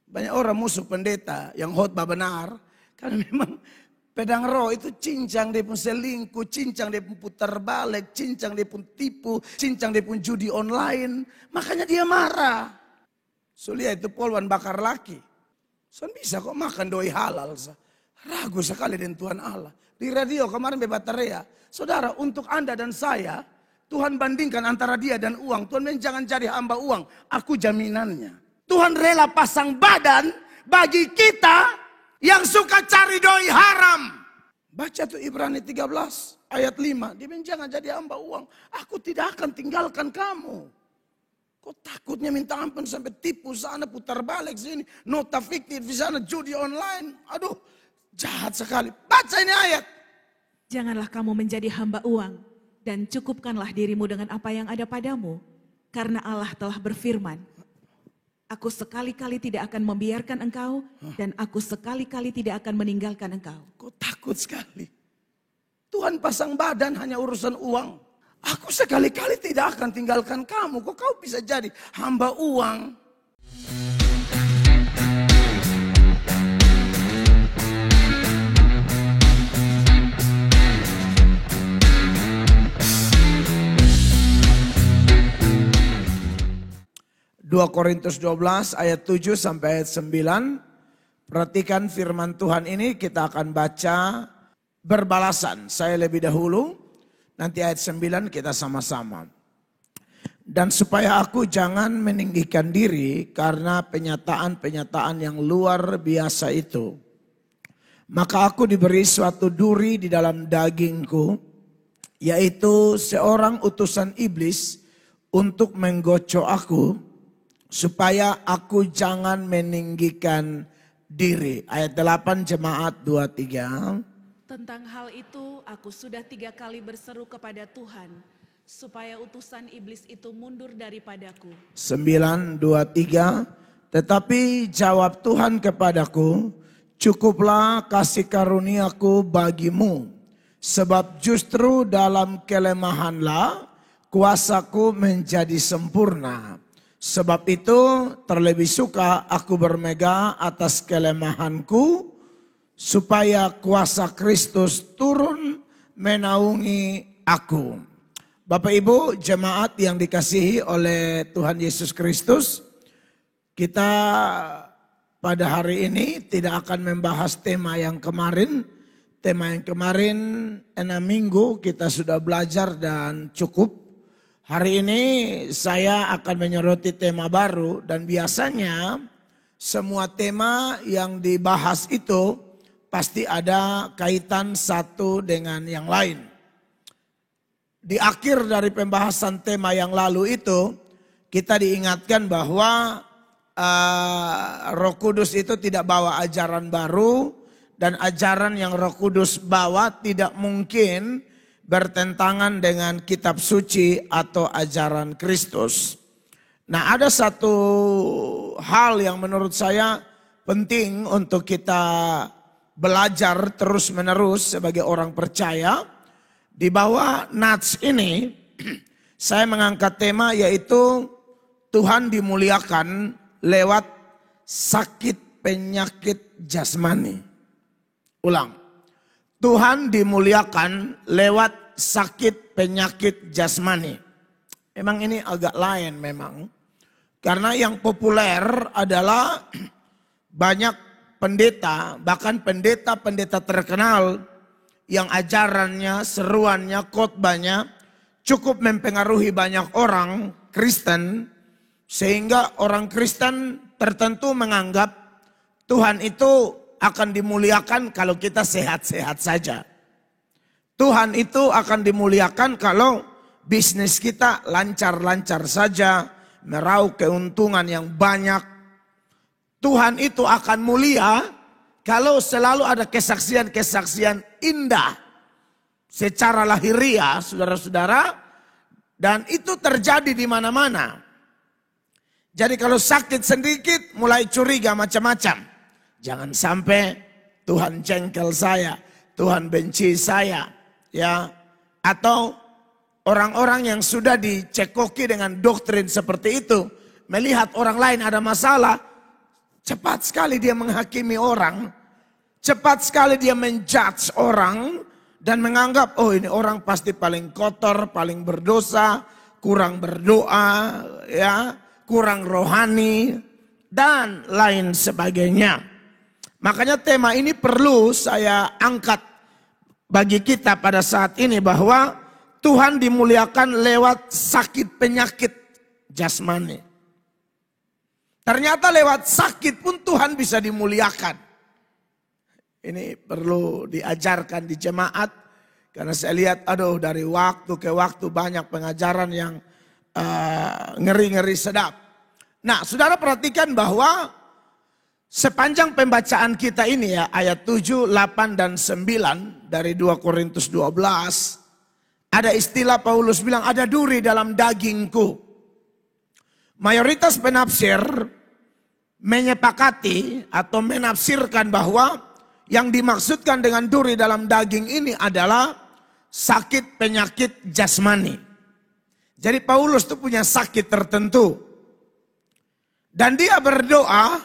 Banyak orang musuh pendeta yang khotbah benar. Karena memang pedang roh itu cincang dia pun selingkuh, cincang dia pun putar balik, cincang dia pun tipu, cincang dia pun judi online. Makanya dia marah. Sulia itu polwan bakar laki. So bisa kok makan doi halal. Ragu sekali dengan Tuhan Allah. Di radio kemarin bebas teriak. Saudara, untuk Anda dan saya, Tuhan bandingkan antara dia dan uang. Tuhan bilang jangan jadi hamba uang. Aku jaminannya. Tuhan rela pasang badan bagi kita yang suka cari doi haram. Baca tuh Ibrani 13 ayat 5. Dia bilang jangan jadi hamba uang. Aku tidak akan tinggalkan kamu. Kok takutnya minta ampun sampai tipu sana, putar balik sini. Nota fiktif di sana, judi online. Aduh, jahat sekali. Baca ini ayat. Janganlah kamu menjadi hamba uang dan cukupkanlah dirimu dengan apa yang ada padamu. Karena Allah telah berfirman, aku sekali-kali tidak akan membiarkan engkau dan aku sekali-kali tidak akan meninggalkan engkau. Kok takut sekali. Tuhan pasang badan hanya urusan uang. Aku sekali-kali tidak akan tinggalkan kamu. Kok kau bisa jadi hamba uang? Dua Korintus 12 ayat 7 sampai ayat 9. Perhatikan firman Tuhan ini kita akan baca berbalasan. Saya lebih dahulu. Nanti ayat 9 kita sama-sama. Dan supaya aku jangan meninggikan diri karena penyataan-penyataan yang luar biasa itu. Maka aku diberi suatu duri di dalam dagingku. Yaitu seorang utusan iblis untuk menggocok aku. Supaya aku jangan meninggikan diri. Ayat 8 jemaat 23. Tentang hal itu aku sudah 3 kali berseru kepada Tuhan supaya utusan iblis itu mundur daripadaku. 9, 2, 3. Tetapi jawab Tuhan kepadaku, cukuplah kasih karuniaku bagimu. Sebab justru dalam kelemahanlah kuasaku menjadi sempurna. Sebab itu terlebih suka aku bermegah atas kelemahanku, supaya kuasa Kristus turun menaungi aku. Bapak Ibu jemaat yang dikasihi oleh Tuhan Yesus Kristus. Kita pada hari ini tidak akan membahas tema yang kemarin. Tema yang kemarin 6 minggu kita sudah belajar dan cukup. Hari ini saya akan menyoroti tema baru. Dan biasanya semua tema yang dibahas itu pasti ada kaitan satu dengan yang lain. Di akhir dari pembahasan tema yang lalu itu, kita diingatkan bahwa Roh Kudus itu tidak bawa ajaran baru. Dan ajaran yang Roh Kudus bawa tidak mungkin bertentangan dengan kitab suci atau ajaran Kristus. Nah, ada satu hal yang menurut saya penting untuk kita belajar terus menerus sebagai orang percaya. Di bawah nats ini saya mengangkat tema yaitu Tuhan dimuliakan lewat sakit penyakit jasmani. Ulang. Tuhan dimuliakan lewat sakit penyakit jasmani. Memang ini agak lain memang. Karena yang populer adalah banyak pendeta, bahkan pendeta-pendeta terkenal yang ajarannya, seruannya, khotbahnya cukup mempengaruhi banyak orang Kristen. Sehingga orang Kristen tertentu menganggap Tuhan itu akan dimuliakan kalau kita sehat-sehat saja. Tuhan itu akan dimuliakan kalau bisnis kita lancar-lancar saja, meraup keuntungan yang banyak. Tuhan itu akan mulia kalau selalu ada kesaksian-kesaksian indah secara lahiriah, saudara-saudara. Dan itu terjadi di mana-mana. Jadi kalau sakit sedikit mulai curiga macam-macam. Jangan sampai Tuhan jengkel saya, Tuhan benci saya. Ya, atau orang-orang yang sudah dicekoki dengan doktrin seperti itu. Melihat orang lain ada masalah. Cepat sekali dia menghakimi orang. Cepat sekali dia menjudge orang. Dan menganggap, oh ini orang pasti paling kotor, paling berdosa, kurang berdoa, ya, kurang rohani, dan lain sebagainya. Makanya tema ini perlu saya angkat bagi kita pada saat ini bahwa Tuhan dimuliakan lewat sakit penyakit jasmani. Ternyata lewat sakit pun Tuhan bisa dimuliakan. Ini perlu diajarkan di jemaat. Karena saya lihat aduh dari waktu ke waktu banyak pengajaran yang ngeri-ngeri sedap. Nah saudara perhatikan bahwa sepanjang pembacaan kita ini ya ayat 7, 8 dan 9 dari 2 Korintus 12. Ada istilah Paulus bilang ada duri dalam dagingku. Mayoritas penafsir menyepakati atau menafsirkan bahwa yang dimaksudkan dengan duri dalam daging ini adalah sakit penyakit jasmani. Jadi Paulus itu punya sakit tertentu. Dan dia berdoa,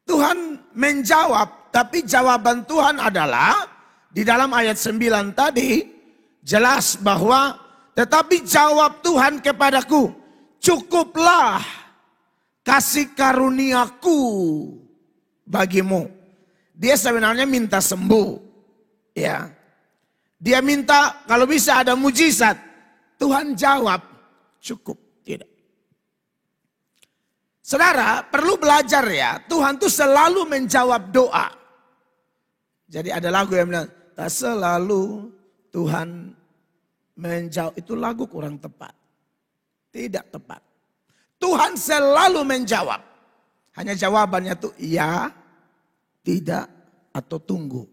Tuhan menjawab. Tapi jawaban Tuhan adalah, di dalam ayat 9 tadi, jelas bahwa, tetapi jawab Tuhan kepadaku, cukuplah kasih karuniaku bagimu. Dia sebenarnya minta sembuh. Ya. Dia minta kalau bisa ada mujizat. Tuhan jawab cukup. Tidak. Saudara perlu belajar ya. Tuhan tuh selalu menjawab doa. Jadi ada lagu yang bilang. Tak selalu Tuhan menjawab. Itu lagu kurang tepat. Tidak tepat. Tuhan selalu menjawab. Hanya jawabannya tuh iya. Tidak atau tunggu.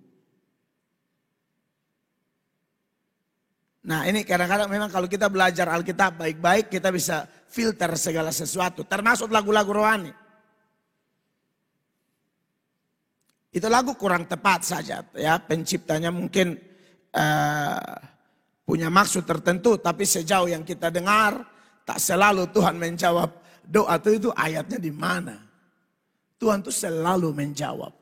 Nah ini kadang-kadang memang kalau kita belajar Alkitab baik-baik kita bisa filter segala sesuatu. Termasuk lagu-lagu rohani. Itu lagu kurang tepat saja. Ya, penciptanya mungkin punya maksud tertentu. Tapi sejauh yang kita dengar tak selalu Tuhan menjawab doa itu ayatnya di mana. Tuhan tuh selalu menjawab.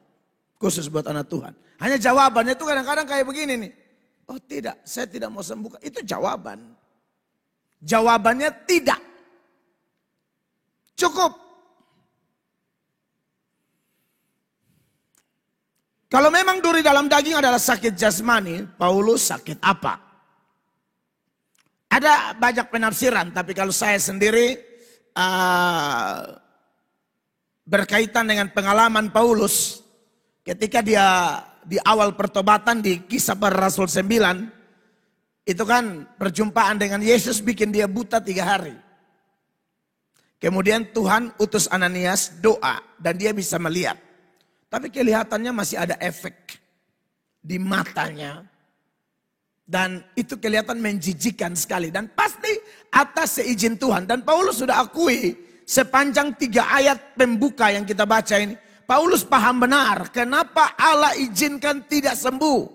Khusus buat anak Tuhan. Hanya jawabannya itu kadang-kadang kayak begini nih. Oh tidak, saya tidak mau sembuhkan. Itu jawaban. Jawabannya tidak. Cukup. Kalau memang duri dalam daging adalah sakit jasmani, Paulus sakit apa? Ada banyak penafsiran, tapi kalau saya sendiri berkaitan dengan pengalaman Paulus, ketika dia di awal pertobatan di Kisah Para Rasul 9, itu kan perjumpaan dengan Yesus bikin dia buta 3 hari. Kemudian Tuhan utus Ananias doa dan dia bisa melihat. Tapi kelihatannya masih ada efek di matanya. Dan itu kelihatan menjijikan sekali. Dan pasti atas seizin Tuhan. Dan Paulus sudah akui sepanjang 3 ayat pembuka yang kita baca ini. Paulus paham benar kenapa Allah izinkan tidak sembuh.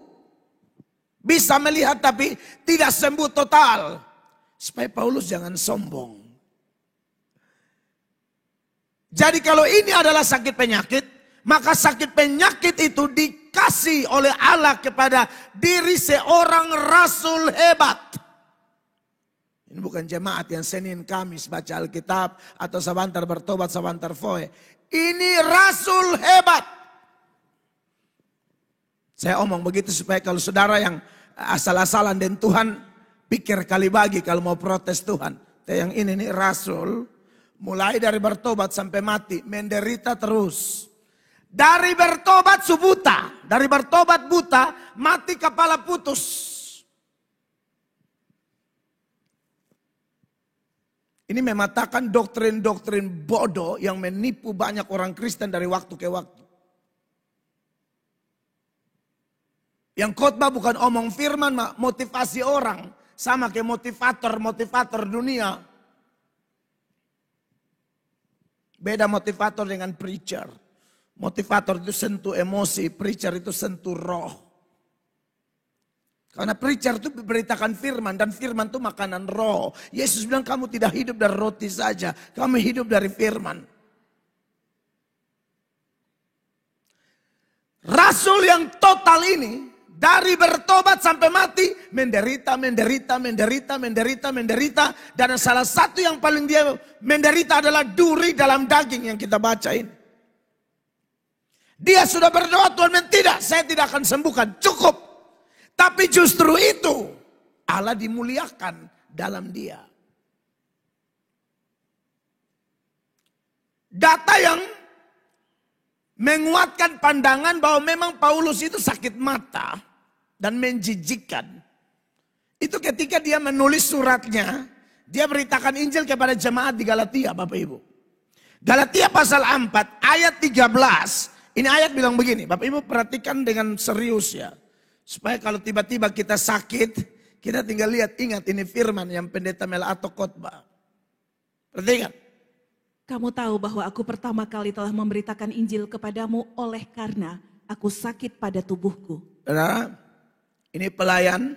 Bisa melihat tapi tidak sembuh total. Supaya Paulus jangan sombong. Jadi kalau ini adalah sakit penyakit, maka sakit penyakit itu dikasih oleh Allah kepada diri seorang rasul hebat. Ini bukan jemaat yang Senin Kamis baca Alkitab atau sebentar bertobat sebentar foe. Ini rasul hebat. Saya omong begitu supaya kalau saudara yang asal-asalan dan Tuhan pikir kali bagi kalau mau protes Tuhan. Yang ini nih rasul mulai dari bertobat sampai mati menderita terus. Dari bertobat buta, dari bertobat buta mati kepala putus. Ini mematakan doktrin-doktrin bodoh yang menipu banyak orang Kristen dari waktu ke waktu. Yang khotbah bukan omong firman, motivasi orang. Sama kayak motivator dunia. Beda motivator dengan preacher. Motivator itu sentuh emosi, preacher itu sentuh roh. Karena preacher itu beritakan firman dan firman itu makanan roh. Yesus bilang kamu tidak hidup dari roti saja, kamu hidup dari firman. Rasul yang total ini, dari bertobat sampai mati, menderita. Dan salah satu yang paling dia menderita adalah duri dalam daging yang kita baca ini. Dia sudah berdoa, Tuhan tidak, saya tidak akan sembuhkan, cukup. Tapi justru itu, Allah dimuliakan dalam dia. Data yang menguatkan pandangan bahwa memang Paulus itu sakit mata dan menjijikkan. Itu ketika dia menulis suratnya, dia beritakan Injil kepada jemaat di Galatia, Bapak Ibu. Galatia pasal 4 ayat 13, ini ayat bilang begini, Bapak Ibu perhatikan dengan serius ya. Supaya kalau tiba-tiba kita sakit, kita tinggal lihat, ingat ini firman yang pendeta Melato khotbah. Perhatikan. Kamu tahu bahwa aku pertama kali telah memberitakan Injil kepadamu oleh karena aku sakit pada tubuhku. Saudara, ini pelayan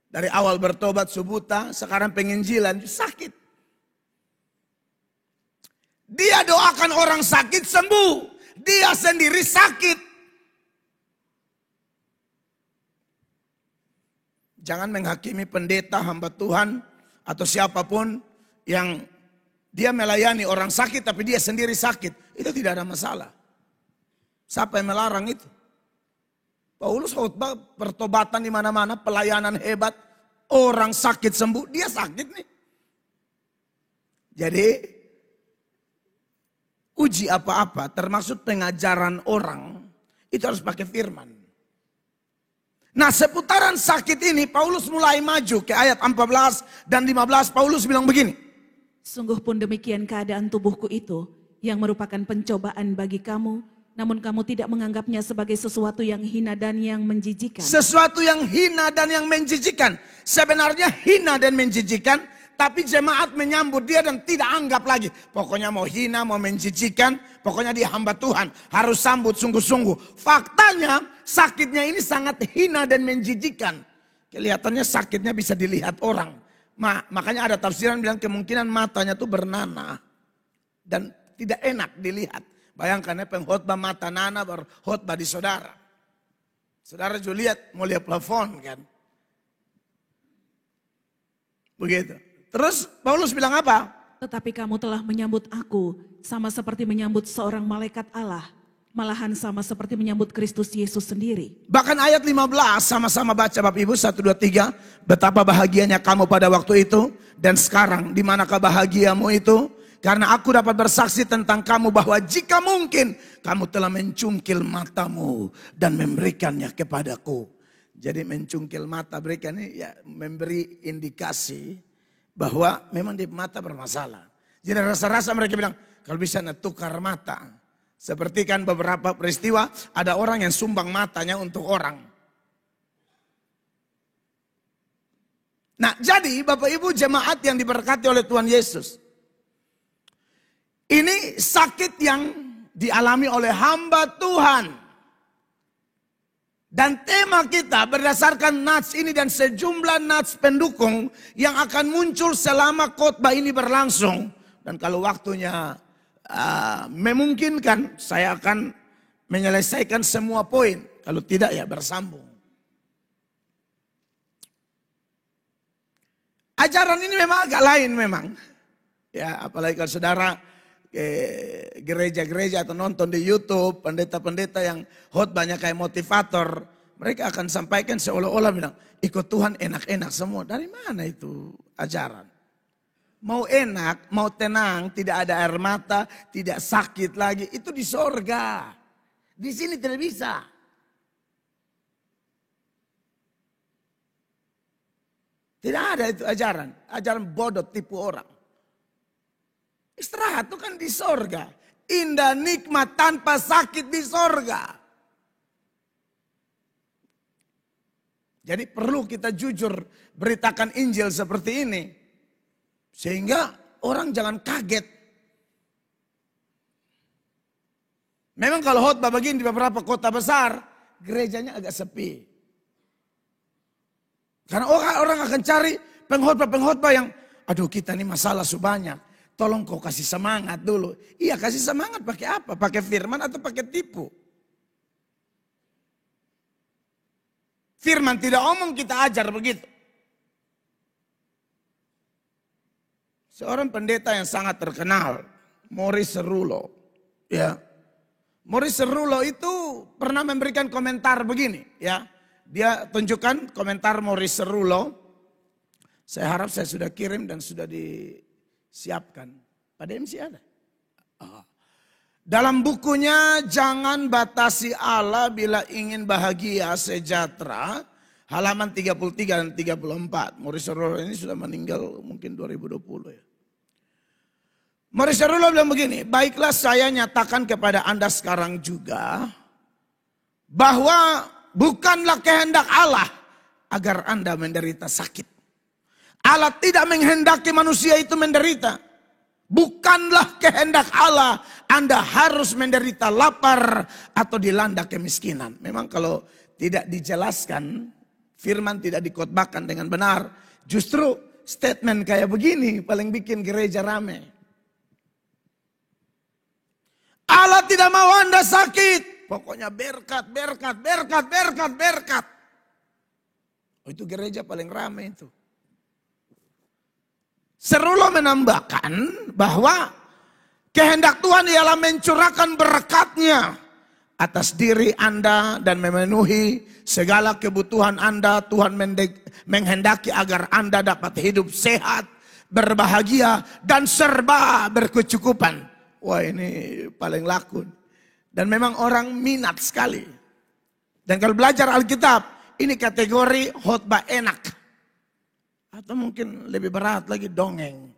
dari awal bertobat subuta, sekarang penginjilan sakit. Dia doakan orang sakit sembuh, dia sendiri sakit. Jangan menghakimi pendeta, hamba Tuhan, atau siapapun yang dia melayani orang sakit tapi dia sendiri sakit. Itu tidak ada masalah. Siapa yang melarang itu? Paulus khotbah pertobatan di mana-mana, pelayanan hebat. Orang sakit sembuh, dia sakit nih. Jadi uji apa-apa termasuk pengajaran orang itu harus pakai firman. Nah seputaran sakit ini Paulus mulai maju ke ayat 14 dan 15. Paulus bilang begini. Sungguh pun demikian keadaan tubuhku itu yang merupakan pencobaan bagi kamu, namun kamu tidak menganggapnya sebagai sesuatu yang hina dan yang menjijikan. Sesuatu yang hina dan yang menjijikan. Sebenarnya hina dan menjijikan, tapi jemaat menyambut dia dan tidak anggap lagi. Pokoknya mau hina, mau menjijikan, pokoknya dia hamba Tuhan. Harus sambut sungguh-sungguh. Faktanya sakitnya ini sangat hina dan menjijikan. Kelihatannya sakitnya bisa dilihat orang. Makanya ada tafsiran bilang kemungkinan matanya tuh bernanah. Dan tidak enak dilihat. Bayangkan ya pengkhotbah mata nanah berkhotbah di saudara. Saudara juga lihat, mau lihat plafon kan. Begitu. Terus Paulus bilang apa? Tetapi kamu telah menyambut aku sama seperti menyambut seorang malaikat Allah. Malahan sama seperti menyambut Kristus Yesus sendiri. Bahkan ayat 15 sama-sama baca Bapak Ibu 1, 2, 3. Betapa bahagianya kamu pada waktu itu. Dan sekarang di manakah bahagiamu itu? Karena aku dapat bersaksi tentang kamu bahwa jika mungkin kamu telah mencungkil matamu dan memberikannya kepadaku. Jadi mencungkil mata berikan ini ya memberi indikasi bahwa memang di mata bermasalah. Jadi rasa-rasa mereka bilang kalau bisa tukar mata. Seperti kan beberapa peristiwa ada orang yang sumbang matanya untuk orang. Nah jadi Bapak Ibu jemaat yang diberkati oleh Tuhan Yesus. Ini sakit yang dialami oleh hamba Tuhan. Dan tema kita berdasarkan nats ini dan sejumlah nats pendukung yang akan muncul selama khotbah ini berlangsung. Dan kalau waktunya memungkinkan saya akan menyelesaikan semua poin. Kalau tidak ya bersambung. Ajaran ini memang agak lain memang. Ya apalagi kalau saudara ke gereja-gereja atau nonton di YouTube. Pendeta-pendeta yang khotbahnya kayak motivator. Mereka akan sampaikan seolah-olah bilang ikut Tuhan enak-enak semua. Dari mana itu ajaran? Mau enak, mau tenang, tidak ada air mata, tidak sakit lagi. Itu di sorga. Di sini tidak bisa. Tidak ada itu ajaran. Ajaran bodoh tipu orang. Istirahat itu kan di sorga. Indah nikmat tanpa sakit di sorga. Jadi perlu kita jujur beritakan Injil seperti ini. Sehingga orang jangan kaget. Memang kalau khotbah begini di beberapa kota besar, gerejanya agak sepi. Karena orang akan cari pengkhotbah-pengkhotbah yang, aduh kita ini masalah sebanyak. Tolong kau kasih semangat dulu. Iya kasih semangat pakai apa? Pakai firman atau pakai tipu? Firman tidak omong, kita ajar begitu. Seorang pendeta yang sangat terkenal, Maurice Cerullo. Ya. Maurice Cerullo itu pernah memberikan komentar begini. Ya. Dia tunjukkan komentar Maurice Cerullo. Saya harap saya sudah kirim dan sudah disiapkan. Pada MC ada. Dalam bukunya Jangan Batasi Allah Bila Ingin Bahagia Sejahtera, halaman 33 dan 34. Maurice Cerullo ini sudah meninggal mungkin 2020 ya. Maurice Cerullo bilang begini, baiklah saya nyatakan kepada Anda sekarang juga bahwa bukanlah kehendak Allah agar Anda menderita sakit. Allah tidak menghendaki manusia itu menderita. Bukanlah kehendak Allah Anda harus menderita lapar atau dilanda kemiskinan. Memang kalau tidak dijelaskan, firman tidak dikotbahkan dengan benar, justru statement kayak begini paling bikin gereja rame. Allah tidak mau Anda sakit. Pokoknya berkat, berkat, berkat, berkat, berkat. Oh, itu gereja paling rame itu. Cerullo menambahkan bahwa kehendak Tuhan ialah mencurahkan berkat-Nya atas diri Anda dan memenuhi segala kebutuhan Anda. Tuhan menghendaki agar Anda dapat hidup sehat, berbahagia, dan serba berkecukupan. Wah, ini paling laku. Dan memang orang minat sekali. Dan kalau belajar Alkitab, ini kategori khotbah enak. Atau mungkin lebih berat lagi dongeng.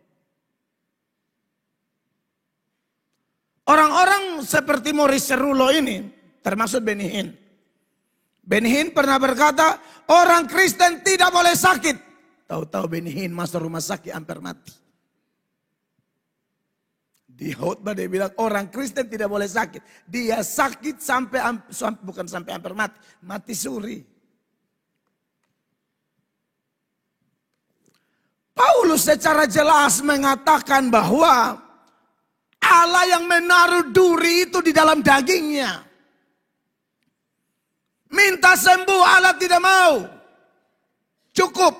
Orang-orang seperti Maurice Cerullo ini, termasuk Benny Hinn. Benny Hinn pernah berkata, orang Kristen tidak boleh sakit. Tahu-tahu Benny Hinn masuk rumah sakit hampir mati. Di khotbah dia bilang orang Kristen tidak boleh sakit. Dia sakit bukan sampai hampir mati, mati suri. Paulus secara jelas mengatakan bahwa Allah yang menaruh duri itu di dalam dagingnya. Minta sembuh Allah tidak mau. Cukup.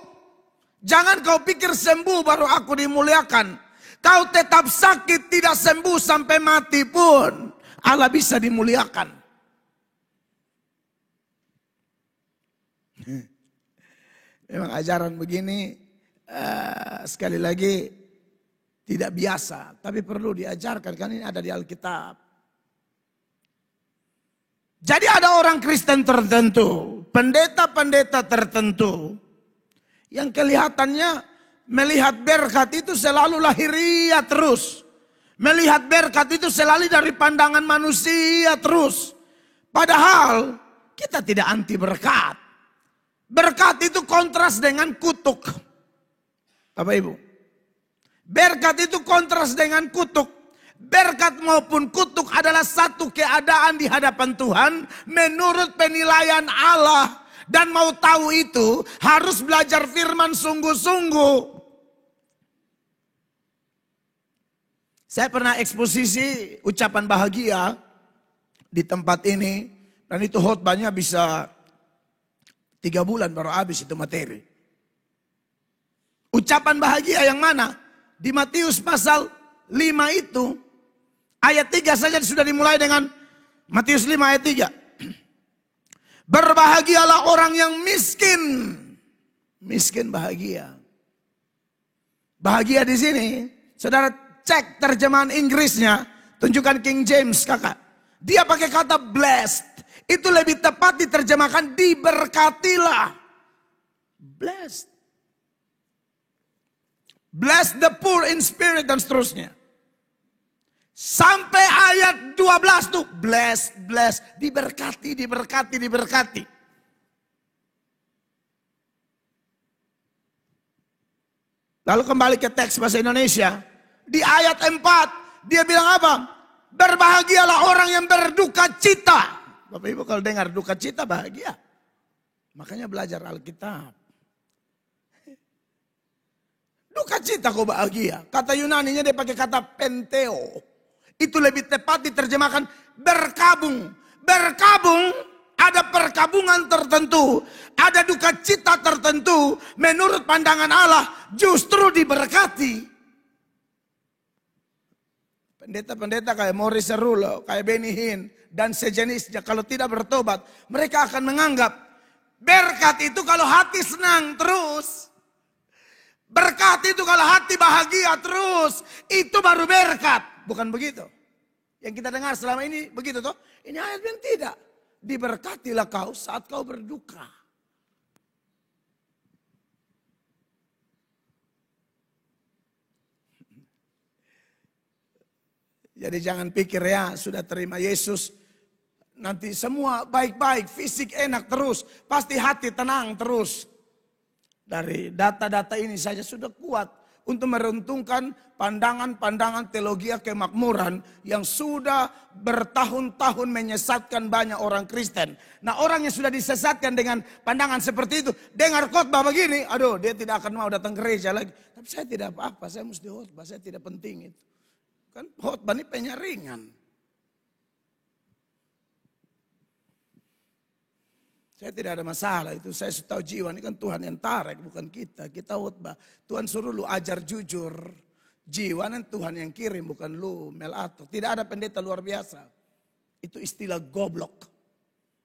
Jangan kau pikir sembuh baru aku dimuliakan. Kau tetap sakit tidak sembuh sampai mati pun Allah bisa dimuliakan. Memang ajaran begini sekali lagi tidak biasa, tapi perlu diajarkan kan ini ada di Alkitab. Jadi ada orang Kristen tertentu, pendeta-pendeta tertentu yang kelihatannya melihat berkat itu selalu lahiriah terus. Melihat berkat itu selalu dari pandangan manusia terus. Padahal kita tidak anti berkat. Berkat itu kontras dengan kutuk. Bapak Ibu, berkat itu kontras dengan kutuk. Berkat maupun kutuk adalah satu keadaan di hadapan Tuhan menurut penilaian Allah. Dan mau tahu itu harus belajar firman sungguh-sungguh. Saya pernah eksposisi ucapan bahagia di tempat ini. Dan itu khotbahnya bisa 3 bulan baru habis itu materi. Ucapan bahagia yang mana? Di Matius pasal 5 itu. Ayat 3 saja sudah dimulai dengan Matius 5 ayat 3. Berbahagialah orang yang miskin. Miskin bahagia. Bahagia di sini. Saudara cek terjemahan Inggrisnya. Tunjukkan King James kakak. Dia pakai kata blessed. Itu lebih tepat diterjemahkan diberkatilah. Blessed. Bless the poor in spirit dan seterusnya. Sampai ayat 12 tuh bless, bless, diberkati, diberkati, diberkati. Lalu kembali ke teks bahasa Indonesia. Di ayat 4 dia bilang apa? Berbahagialah orang yang berduka cita. Bapak Ibu kalau dengar duka cita bahagia. Makanya belajar Alkitab. Duka cita kok bahagia. Kata Yunaninya dia pakai kata penteo. Itu lebih tepat diterjemahkan berkabung. Berkabung ada perkabungan tertentu, ada duka cita tertentu, menurut pandangan Allah justru diberkati. Pendeta-pendeta kayak Maurice Cerullo, kayak Benny Hinn, dan sejenisnya kalau tidak bertobat, mereka akan menganggap berkat itu kalau hati senang terus. Berkat itu kalau hati bahagia terus, itu baru berkat. Bukan begitu. Yang kita dengar selama ini begitu toh. Ini ayat yang tidak. Diberkatilah kau saat kau berduka. Jadi jangan pikir ya sudah terima Yesus, nanti semua baik-baik, fisik enak terus, pasti hati tenang terus. Dari data-data ini saja sudah kuat untuk meruntuhkan pandangan-pandangan teologi kemakmuran yang sudah bertahun-tahun menyesatkan banyak orang Kristen. Nah, orang yang sudah disesatkan dengan pandangan seperti itu, dengar khotbah begini, aduh dia tidak akan mau datang gereja lagi. Tapi saya tidak apa-apa, saya mesti khotbah, saya tidak penting itu. Kan khotbah ini penyaringan. Saya tidak ada masalah itu, saya tahu jiwa ini kan Tuhan yang tarik, bukan kita. Kita khotbah, Tuhan suruh lu ajar jujur. Jiwa ini Tuhan yang kirim, bukan lu melato. Tidak ada pendeta luar biasa. Itu istilah goblok.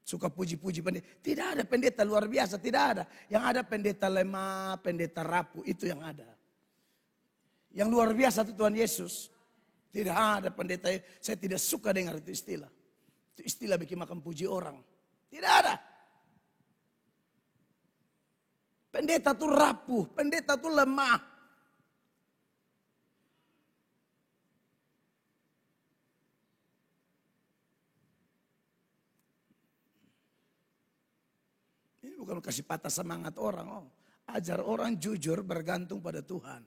Suka puji-puji pendeta. Tidak ada pendeta luar biasa, tidak ada. Yang ada pendeta lemah, pendeta rapuh, itu yang ada. Yang luar biasa itu Tuhan Yesus. Tidak ada pendeta, saya tidak suka dengar itu istilah. Itu istilah bikin makan puji orang. Tidak ada. Pendeta itu rapuh, pendeta itu lemah. Ini bukan kasih patah semangat orang. Oh, ajar orang jujur bergantung pada Tuhan.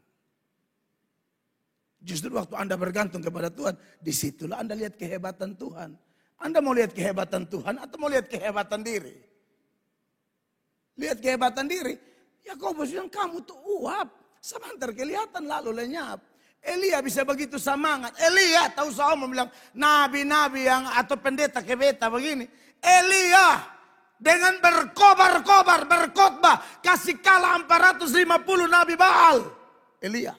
Justru waktu Anda bergantung kepada Tuhan, disitulah Anda lihat kehebatan Tuhan. Anda mau lihat kehebatan Tuhan atau mau lihat kehebatan diri? Lihat kehebatan diri. Yakobus bilang kamu tuh uap. Sebentar kelihatan lalu lenyap. Elia bisa begitu semangat. Elia tahu saya mau bilang nabi-nabi yang atau pendeta kebeta begini. Elia dengan berkobar-kobar berkhotbah kasih kalah 450 nabi Baal. Elia.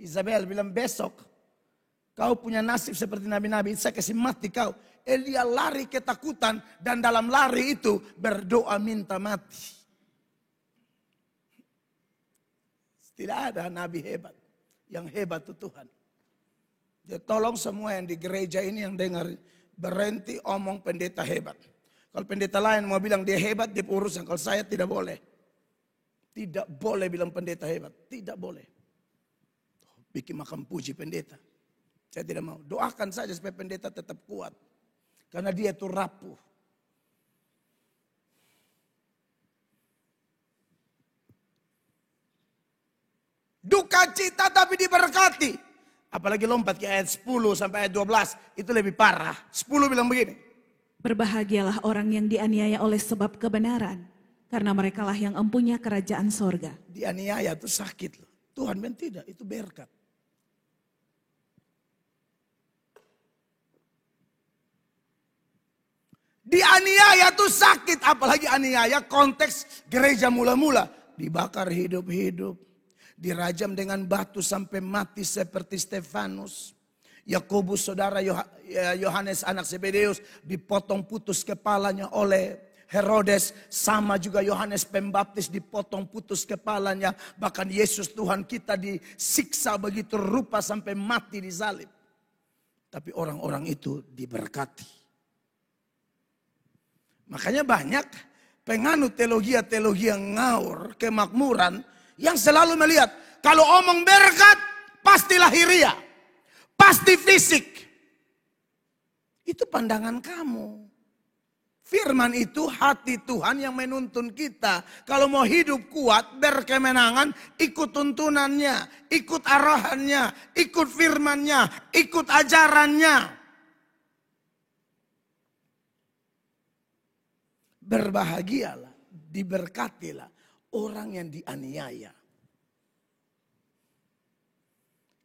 Isabel bilang besok kau punya nasib seperti nabi-nabi, saya kasih mati kau. Elia lari ketakutan dan dalam lari itu berdoa minta mati. Tidak ada nabi hebat, yang hebat itu Tuhan. Jadi tolong semua yang di gereja ini yang dengar, berhenti omong pendeta hebat. Kalau pendeta lain mau bilang dia hebat, dia urusan. Kalau saya tidak boleh. Tidak boleh bilang pendeta hebat, tidak boleh. Bikin makan puji pendeta. Saya tidak mau. Doakan saja supaya pendeta tetap kuat. Karena dia itu rapuh. Duka cita tapi diberkati. Apalagi lompat ke ayat 10 sampai ayat 12. Itu lebih parah. 10 bilang begini. Berbahagialah orang yang dianiaya oleh sebab kebenaran. Karena merekalah yang empunya kerajaan sorga. Dianiaya itu sakit loh. Tuhan bilang tidak, itu berkat. Dianiaya itu sakit, apalagi aniaya konteks gereja mula-mula. Dibakar hidup-hidup, dirajam dengan batu sampai mati seperti Stefanus. Yakobus saudara Yohanes anak Zebedeus dipotong putus kepalanya oleh Herodes. Sama juga Yohanes Pembaptis dipotong putus kepalanya. Bahkan Yesus Tuhan kita disiksa begitu rupa sampai mati di salib. Tapi orang-orang itu diberkati. Makanya banyak penganut teologi yang ngawur, kemakmuran, yang selalu melihat kalau omong berkat pasti lahiriah, pasti fisik. Itu pandangan kamu. Firman itu hati Tuhan yang menuntun kita. Kalau mau hidup kuat, berkemenangan, ikut tuntunannya, ikut arahannya, ikut firmannya, ikut ajarannya. Berbahagialah, diberkatilah orang yang dianiaya.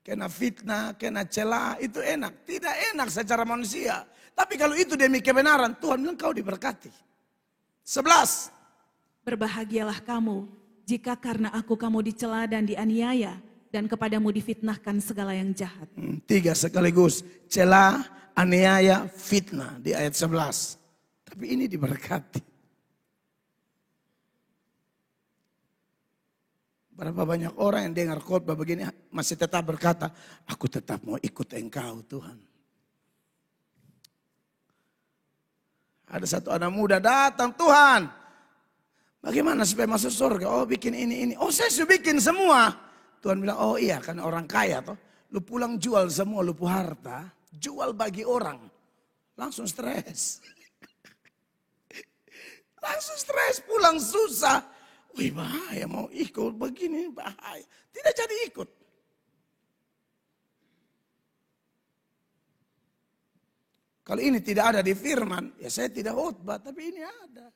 Kena fitnah, kena celah, itu enak. Tidak enak secara manusia. Tapi kalau itu demi kebenaran, Tuhan bilang kau diberkati. 11. Berbahagialah kamu jika karena aku kamu dicela dan dianiaya dan kepadamu difitnahkan segala yang jahat. 3 sekaligus. Cela, aniaya, fitnah di ayat 11. Tapi ini diberkati. Berapa banyak orang yang dengar khotbah begini masih tetap berkata, aku tetap mau ikut Engkau Tuhan. Ada satu anak muda datang, Tuhan, bagaimana supaya masuk surga? Oh bikin ini. Oh saya sudah bikin semua. Tuhan bilang, oh iya kan orang kaya toh. Lu pulang jual semua, lu harta. Jual bagi orang. Langsung stres. Langsung stres, pulang susah. Wih bahaya mau ikut begini bahaya. Tidak jadi ikut. Kalau ini tidak ada di firman, ya saya tidak khotbah, tapi ini ada.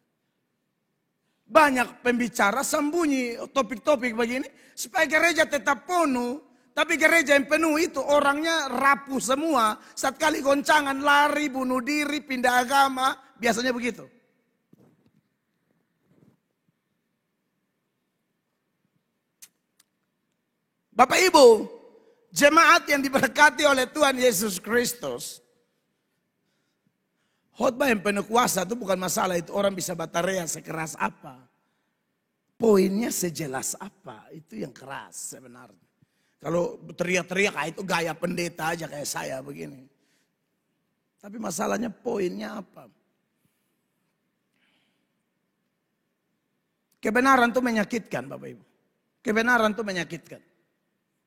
Banyak pembicara sembunyi topik-topik begini, supaya gereja tetap penuh. Tapi gereja yang penuh itu orangnya rapuh semua. Saat kali goncangan, lari, bunuh diri, pindah agama, biasanya begitu. Bapak Ibu, jemaat yang diberkati oleh Tuhan Yesus Kristus. Khotbah yang penuh kuasa itu bukan masalah, itu orang bisa batarean sekeras apa. Poinnya sejelas apa, itu yang keras sebenarnya. Kalau teriak-teriak itu gaya pendeta aja kayak saya begini. Tapi masalahnya poinnya apa. Kebenaran itu menyakitkan Bapak Ibu. Kebenaran itu menyakitkan.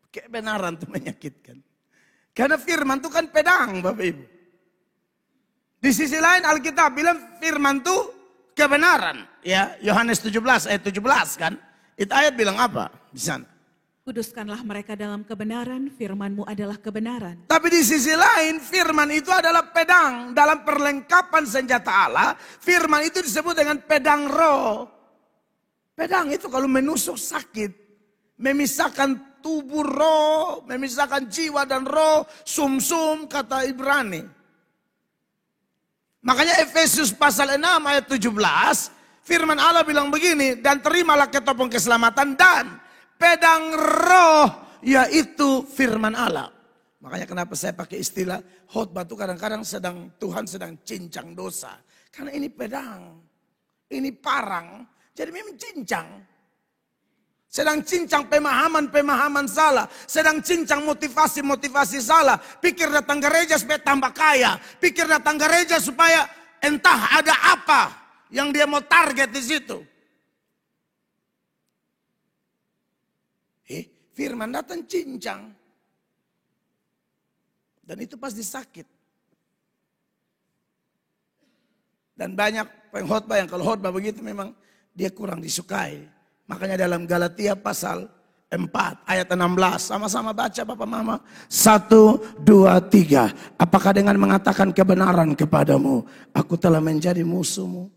Kebenaran itu menyakitkan. Karena firman itu kan pedang Bapak Ibu. Di sisi lain Alkitab bilang firman itu kebenaran. Ya, Yohanes 17 ayat 17 kan. Itu ayat bilang apa di sana? Kuduskanlah mereka dalam kebenaran, firman-Mu adalah kebenaran. Tapi di sisi lain firman itu adalah pedang. Dalam perlengkapan senjata Allah, firman itu disebut dengan pedang roh. Pedang itu kalau menusuk sakit, memisahkan tubuh roh, memisahkan jiwa dan roh, sumsum kata Ibrani. Makanya Efesus pasal 6 ayat 17, firman Allah bilang begini, dan terimalah ketopong keselamatan dan pedang roh, yaitu firman Allah. Makanya kenapa saya pakai istilah khotbah itu kadang-kadang Tuhan sedang cincang dosa. Karena ini pedang, ini parang, jadi memang cincang. Sedang cincang pemahaman-pemahaman salah. Sedang cincang motivasi-motivasi salah. Pikir datang gereja supaya tambah kaya. Pikir datang gereja supaya entah ada apa yang dia mau target di situ. Firman datang cincang. Dan itu pasti sakit. Dan banyak pengkhotbah yang kalau khotbah begitu memang dia kurang disukai. Makanya dalam Galatia pasal 4 ayat 16. Sama-sama baca Bapak Mama. 1, 2, 3. Apakah dengan mengatakan kebenaran kepadamu, aku telah menjadi musuhmu?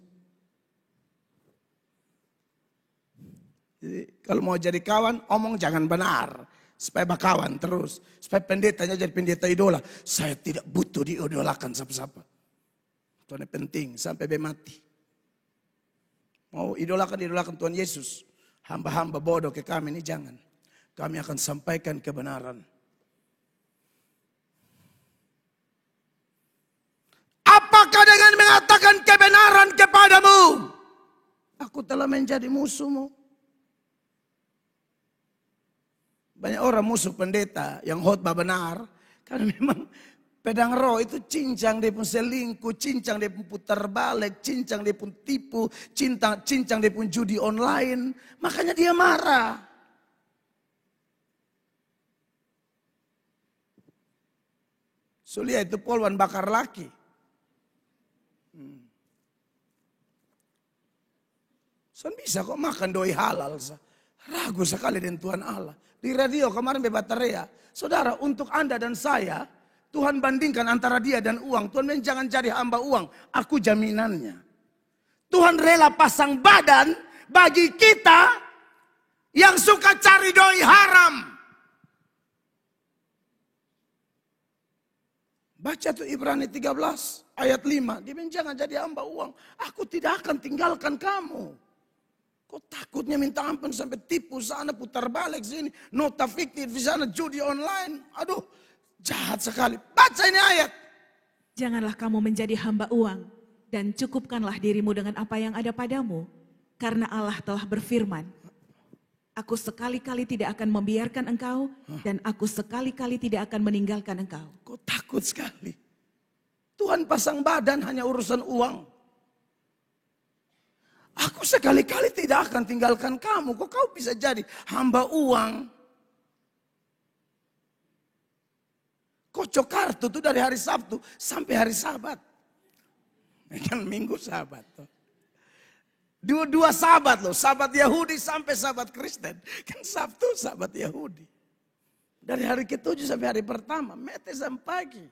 Jadi kalau mau jadi kawan, omong jangan benar. Supaya berkawan terus. Supaya pendetanya jadi pendeta idola. Saya tidak butuh diidolakan siapa-siapa. Itu penting sampai mati. Mau idolakan Tuhan Yesus. Hamba-hamba bodoh ke kami ini jangan. Kami akan sampaikan kebenaran. Apakah dengan mengatakan kebenaran kepadamu, aku telah menjadi musuhmu? Banyak orang musuh pendeta yang khotbah benar. Karena memang pedang roh itu cincang dia pun selingkuh, cincang dia pun putar balik, cincang dia pun tipu, cincang dia pun judi online. Makanya dia marah. Sulia itu polwan bakar laki. San bisa kok makan doi halal. Ragu sekali dengan Tuhan Allah. Di radio kemarin bebataria. Saudara, untuk Anda dan saya, Tuhan bandingkan antara dia dan uang. Tuhan bilang jangan cari hamba uang. Aku jaminannya. Tuhan rela pasang badan bagi kita yang suka cari doi haram. Baca tuh Ibrani 13. ayat 5. Dia bilang jangan jadi hamba uang. Aku tidak akan tinggalkan kamu. Kok takutnya minta ampun sampai tipu sana, putar balik sini. Nota fiktif di sana, judi online. Aduh, jahat sekali. Baca ini ayat. Janganlah kamu menjadi hamba uang dan cukupkanlah dirimu dengan apa yang ada padamu. Karena Allah telah berfirman, aku sekali-kali tidak akan membiarkan engkau dan aku sekali-kali tidak akan meninggalkan engkau. Kok takut sekali. Tuhan pasang badan hanya urusan uang. Aku sekali-kali tidak akan tinggalkan kamu. Kok kau bisa jadi hamba uang? Kocok kartu itu dari hari Sabtu sampai hari Sabat. Kan minggu Sabat. Dua Sabat loh. Sabat Yahudi sampai Sabat Kristen. Kan Sabtu Sabat Yahudi. Dari hari ke-7 sampai hari pertama. Mete sampai pagi.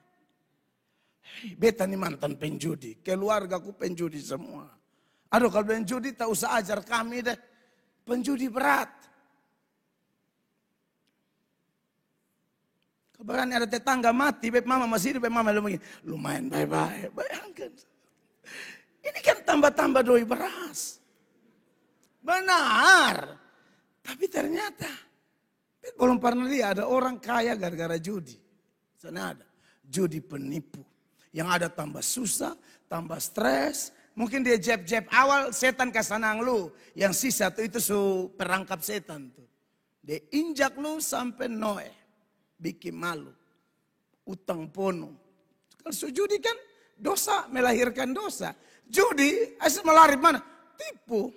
Beta nih mantan penjudi. Keluargaku penjudi semua. Aduh kalau penjudi tak usah ajar kami deh. Penjudi berat. Bahkan ada tetangga mati, beb mama masih hidup, beb mama lumayan baik-baik. Bayangkan. Ini kan tambah-tambah doi beras. Benar. Tapi ternyata, beb belum pernah lihat ada orang kaya gara-gara judi. Sana ada. Judi penipu. Yang ada tambah susah, tambah stres. Mungkin dia jeb-jeb awal setan kasanang lu. Yang sisa tuh itu perangkap setan tuh. Dia injak lu sampai noe. Bikin malu. Utang pono. Kalau judi kan dosa melahirkan dosa. Judi asal melari mana? Tipu.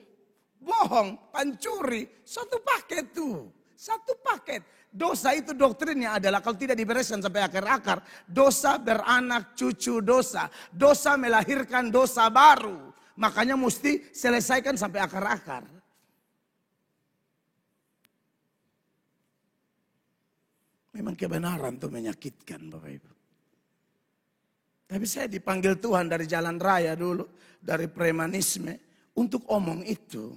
Bohong. Pancuri. Satu paket tuh. Satu paket. Dosa itu doktrinnya adalah kalau tidak dibereskan sampai akar-akar. Dosa beranak cucu dosa. Dosa melahirkan dosa baru. Makanya mesti selesaikan sampai akar-akar. Memang kebenaran itu menyakitkan Bapak Ibu. Tapi saya dipanggil Tuhan dari jalan raya dulu. Dari premanisme. Untuk omong itu.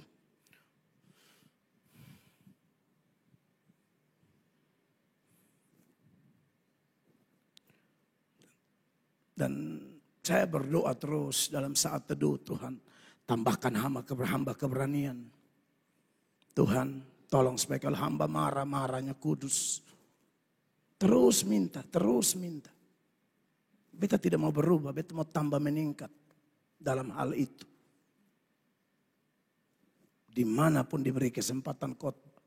Dan saya berdoa terus dalam saat teduh Tuhan. Tambahkan hamba keberanian. Tuhan tolong supaya kalau hamba marah-marahnya kudus. Terus minta, terus minta. Beta tidak mau berubah, beta mau tambah meningkat dalam hal itu. Dimanapun diberi kesempatan khotbah.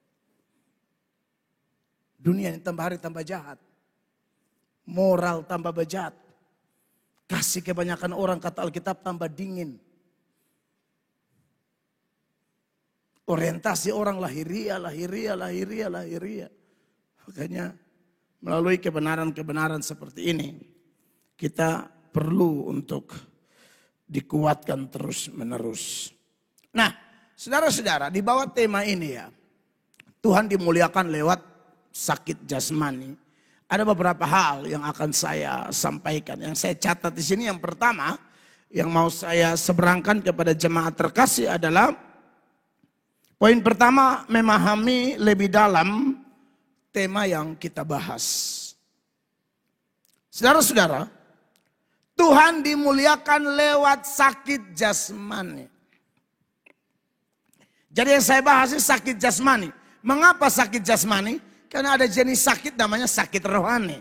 Dunia ini tambah hari tambah jahat. Moral tambah bejat. Kasih kebanyakan orang kata Alkitab tambah dingin. Orientasi orang lahiria. Makanya melalui kebenaran-kebenaran seperti ini. Kita perlu untuk dikuatkan terus menerus. Nah saudara-saudara di bawah tema ini ya. Tuhan dimuliakan lewat sakit jasmani. Ada beberapa hal yang akan saya sampaikan. Yang saya catat di sini yang pertama. Yang mau saya seberangkan kepada jemaat terkasih adalah. Poin pertama memahami lebih dalam tema yang kita bahas. Saudara-saudara. Tuhan dimuliakan lewat sakit jasmani. Jadi yang saya bahas ini sakit jasmani. Mengapa sakit jasmani? Karena ada jenis sakit namanya sakit rohani.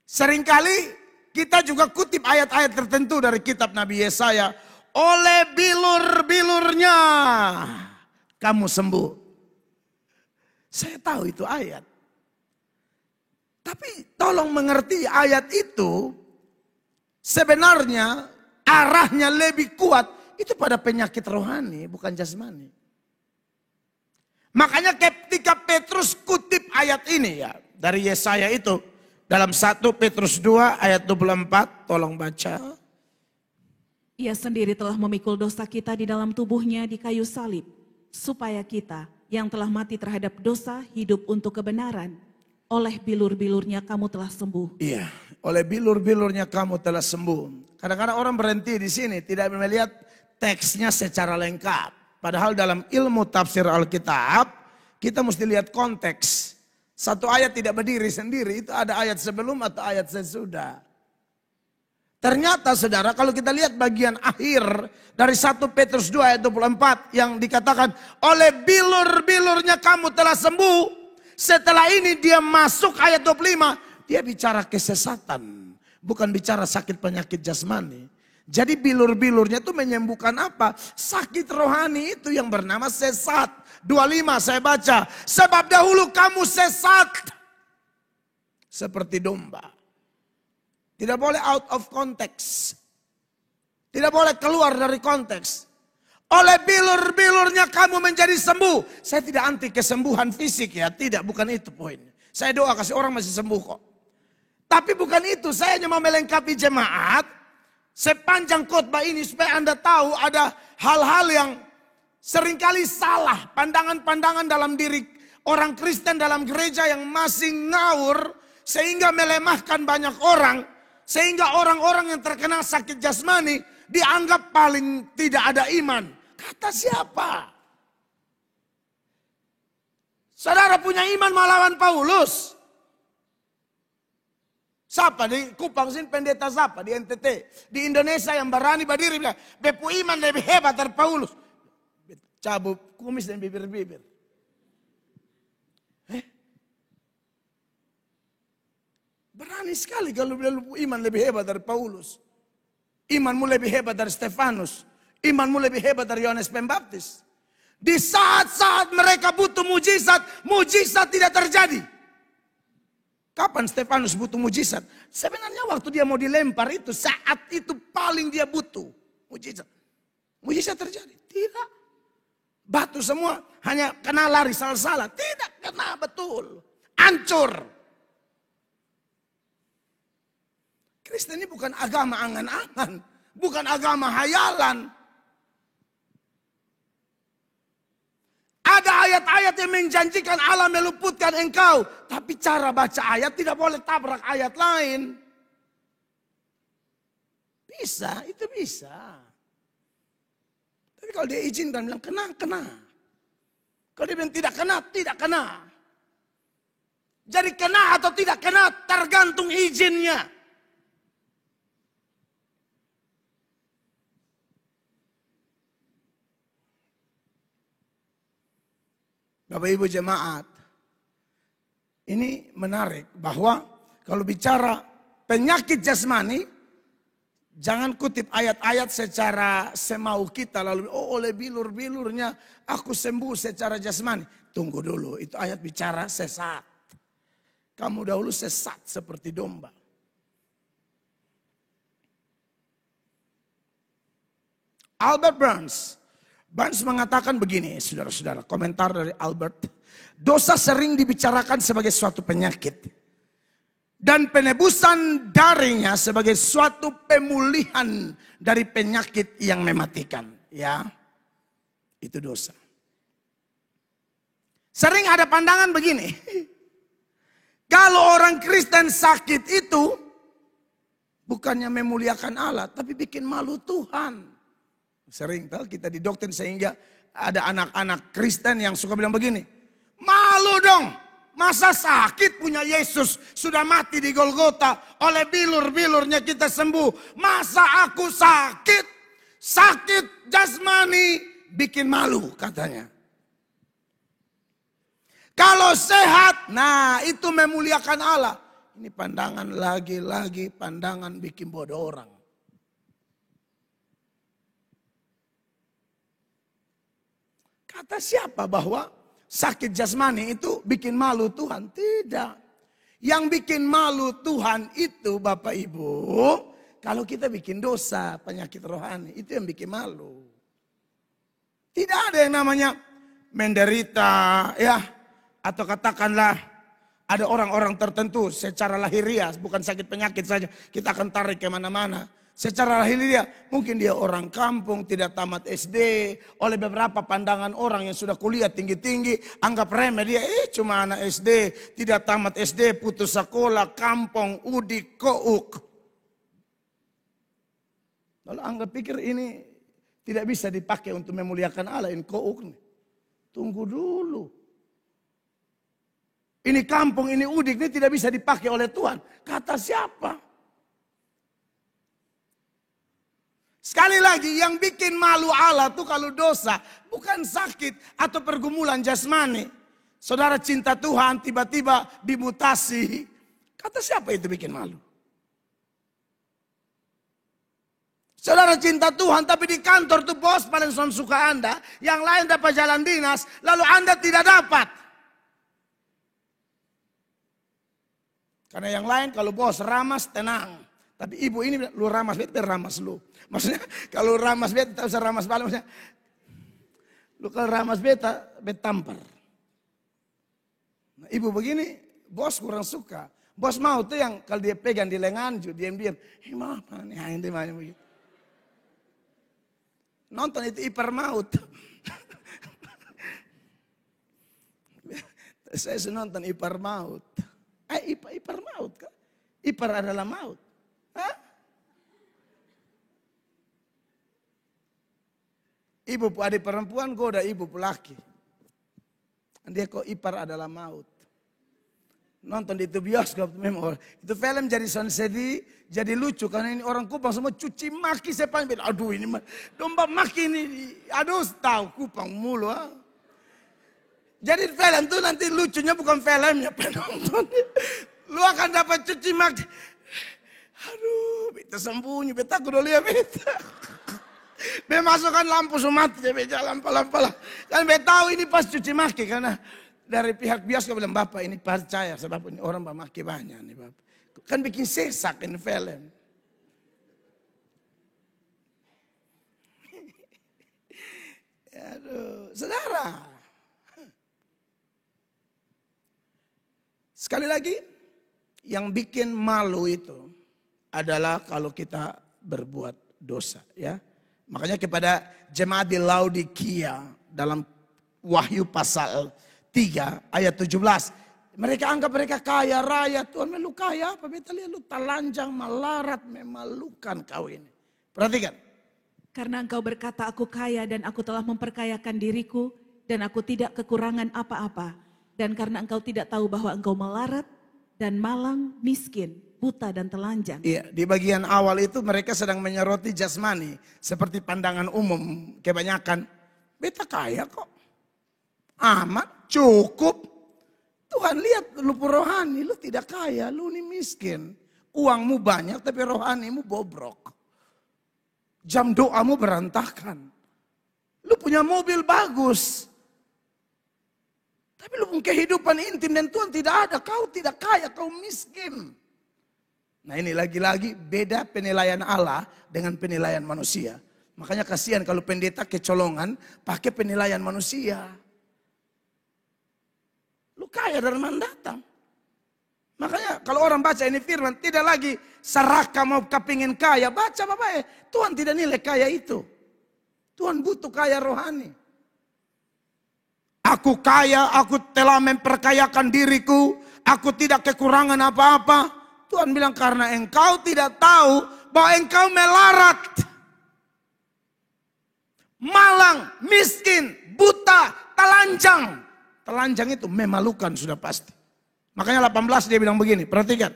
Seringkali kita juga kutip ayat-ayat tertentu dari kitab Nabi Yesaya. Oleh bilur-bilurnya kamu sembuh. Saya tahu itu ayat. Tapi tolong mengerti ayat itu sebenarnya arahnya lebih kuat. Itu pada penyakit rohani bukan jasmani. Makanya ketika Petrus kutip ayat ini ya. Dari Yesaya itu. Dalam 1 Petrus 2 ayat 24. Tolong baca. Ia sendiri telah memikul dosa kita di dalam tubuhnya di kayu salib. Supaya kita yang telah mati terhadap dosa hidup untuk kebenaran. Oleh bilur-bilurnya kamu telah sembuh. Iya. Oleh bilur-bilurnya kamu telah sembuh. Kadang-kadang orang berhenti di sini. Tidak melihat teksnya secara lengkap. Padahal dalam ilmu tafsir Alkitab, kita mesti lihat konteks. Satu ayat tidak berdiri sendiri, itu ada ayat sebelum atau ayat sesudah. Ternyata saudara, kalau kita lihat bagian akhir dari 1 Petrus 2 ayat 24 yang dikatakan, oleh bilur-bilurnya kamu telah sembuh. Setelah ini dia masuk ayat 25, dia bicara kesesatan, bukan bicara sakit penyakit jasmani. Jadi bilur-bilurnya itu menyembuhkan apa? Sakit rohani itu yang bernama sesat. 25 saya baca, sebab dahulu kamu sesat seperti domba. Tidak boleh out of context. Tidak boleh keluar dari konteks. Oleh bilur-bilurnya kamu menjadi sembuh. Saya tidak anti kesembuhan fisik ya. Tidak, bukan itu poinnya. Saya doa kasih orang masih sembuh kok. Tapi bukan itu. Saya hanya mau melengkapi jemaat. Sepanjang khotbah ini supaya Anda tahu ada hal-hal yang seringkali salah. Pandangan-pandangan dalam diri orang Kristen dalam gereja yang masih ngawur. Sehingga melemahkan banyak orang. Sehingga orang-orang yang terkena sakit jasmani dianggap paling tidak ada iman. Kata siapa? Saudara punya iman melawan Paulus? Siapa di Kupang sini pendeta siapa di NTT? Di Indonesia yang berani berdiri bilang, bepu iman lebih hebat dari Paulus. Cabut kumis dan bibir-bibir. Berani sekali kalau bilang iman lebih hebat dari Paulus. Imanmu lebih hebat dari Stefanus. Imanmu lebih hebat dari Yohanes Pembaptis. Di saat-saat mereka butuh mujizat, mujizat tidak terjadi. Kapan Stefanus butuh mujizat? Sebenarnya waktu dia mau dilempar itu, saat itu paling dia butuh mujizat. Mujizat terjadi? Tidak. Batu semua hanya kena lari salah-salah. Tidak kena betul. Hancur. Kristen ini bukan agama angan-angan. Bukan agama hayalan. Ada ayat-ayat yang menjanjikan Allah meluputkan engkau. Tapi cara baca ayat tidak boleh tabrak ayat lain. Bisa, itu bisa. Tapi kalau dia izinkan bilang kena, kena. Kalau dia bilang tidak kena, tidak kena. Jadi kena atau tidak kena tergantung izinnya. Bapak Ibu jemaat, ini menarik bahwa kalau bicara penyakit jasmani, jangan kutip ayat-ayat secara semau kita lalu oleh bilur-bilurnya aku sembuh secara jasmani. Tunggu dulu, itu ayat bicara sesat. Kamu dahulu sesat seperti domba. Albert Barnes mengatakan begini, saudara-saudara, komentar dari Albert. Dosa sering dibicarakan sebagai suatu penyakit. Dan penebusan darinya sebagai suatu pemulihan dari penyakit yang mematikan. Ya, itu dosa. Sering ada pandangan begini. Kalau orang Kristen sakit itu, bukannya memuliakan Allah, tapi bikin malu Tuhan. Sering tahu kita didoktrin sehingga ada anak-anak Kristen yang suka bilang begini. Malu dong, masa sakit punya Yesus sudah mati di Golgota. Oleh bilur-bilurnya kita sembuh. Masa aku sakit, sakit jasmani bikin malu katanya. Kalau sehat, nah itu memuliakan Allah. Ini pandangan lagi-lagi pandangan bikin bodoh orang. Kata siapa bahwa sakit jasmani itu bikin malu Tuhan? Tidak. Yang bikin malu Tuhan itu Bapak Ibu, kalau kita bikin dosa, penyakit rohani, itu yang bikin malu. Tidak ada yang namanya menderita ya, atau katakanlah ada orang-orang tertentu secara lahiriah, bukan sakit penyakit saja, kita akan tarik kemana-mana. Secara lahiriah mungkin dia orang kampung, tidak tamat SD. Oleh beberapa pandangan orang yang sudah kuliah tinggi-tinggi, anggap remeh dia, cuma anak SD, tidak tamat SD, putus sekolah, kampung, udik, kouk. Lalu anggap pikir ini tidak bisa dipakai untuk memuliakan Allah, ini kouk nih. Tunggu dulu. Ini kampung, ini udik, ini tidak bisa dipakai oleh Tuhan. Kata siapa? Sekali lagi, yang bikin malu Allah tuh kalau dosa, bukan sakit atau pergumulan jasmani. Saudara cinta Tuhan, tiba-tiba dimutasi. Kata siapa itu bikin malu? Saudara cinta Tuhan, tapi di kantor tuh bos paling suka Anda. Yang lain dapat jalan dinas, lalu Anda tidak dapat. Karena yang lain kalau bos ramas tenang. Tapi ibu ini lu ramas beta ramas lu. Maksudnya kalau ramas beta tak usah ramas balik. Maksudnya lu kalau ramas beta tampar. Nah, ibu begini bos kurang suka. Bos mau tuh yang kalau dia pegang di lengan diam-diam. Maaf nih ini mana begitu. Nonton itu ipar maut. Saya nonton ipar maut. Ipar maut kan? Ipar adalah maut. Hah? Ibu adik perempuan goda ibu laki. Dia kok ipar adalah maut. Nonton di itu bioskop memang. Itu film jadi sedih, jadi lucu karena ini orang Kupang semua cuci maki sepanjang. Aduh ini domba maki ini, aduh tahu Kupang mulu. Ha? Jadi film tuh nanti lucunya bukan filmnya penonton. Lu akan dapat cuci maki. Aduh, beta sembunyi, beta kudu lihat beta. Beta masukkan lampu sumat, beta jalan pala-pala. Kan beta tahu ini pas cuci maki karena dari pihak bioskop bilang bapak ini percaya sebab ini orang maki banyak nih bapak. Kan bikin sesak ini film. Aduh, saudara. Sekali lagi, yang bikin malu itu adalah kalau kita berbuat dosa, ya. Makanya kepada jemaat di Laodikia dalam Wahyu pasal 3 ayat 17, mereka anggap mereka kaya raya. Tuhan lu kaya apa? Beta lihat lu telanjang, melarat, memalukan kau ini. Perhatikan. Karena engkau berkata aku kaya dan aku telah memperkayakan diriku dan aku tidak kekurangan apa-apa. Dan karena engkau tidak tahu bahwa engkau melarat dan malang, miskin, buta dan telanjang. Iya, di bagian awal itu mereka sedang menyoroti jasmani. Seperti pandangan umum kebanyakan. Beta kaya kok. Amat, cukup. Tuhan lihat lu rohani, lu tidak kaya, lu ini miskin. Uangmu banyak tapi rohanimu bobrok. Jam doamu berantakan. Lu punya mobil bagus. Tapi lu punya kehidupan intim dan Tuhan tidak ada. Kau tidak kaya, kau miskin. Nah ini lagi-lagi beda penilaian Allah dengan penilaian manusia. Makanya kasihan kalau pendeta kecolongan pakai penilaian manusia. Lu kaya dari mana datang? Makanya kalau orang baca ini firman tidak lagi serakah mau kepingin kaya. Baca Bapak ya, Tuhan tidak nilai kaya itu. Tuhan butuh kaya rohani. Aku kaya, aku telah memperkayakan diriku. Aku tidak kekurangan apa-apa. Tuhan bilang karena engkau tidak tahu bahwa engkau melarat. Malang, miskin, buta, telanjang. Telanjang itu memalukan sudah pasti. Makanya 18 dia bilang begini, perhatikan.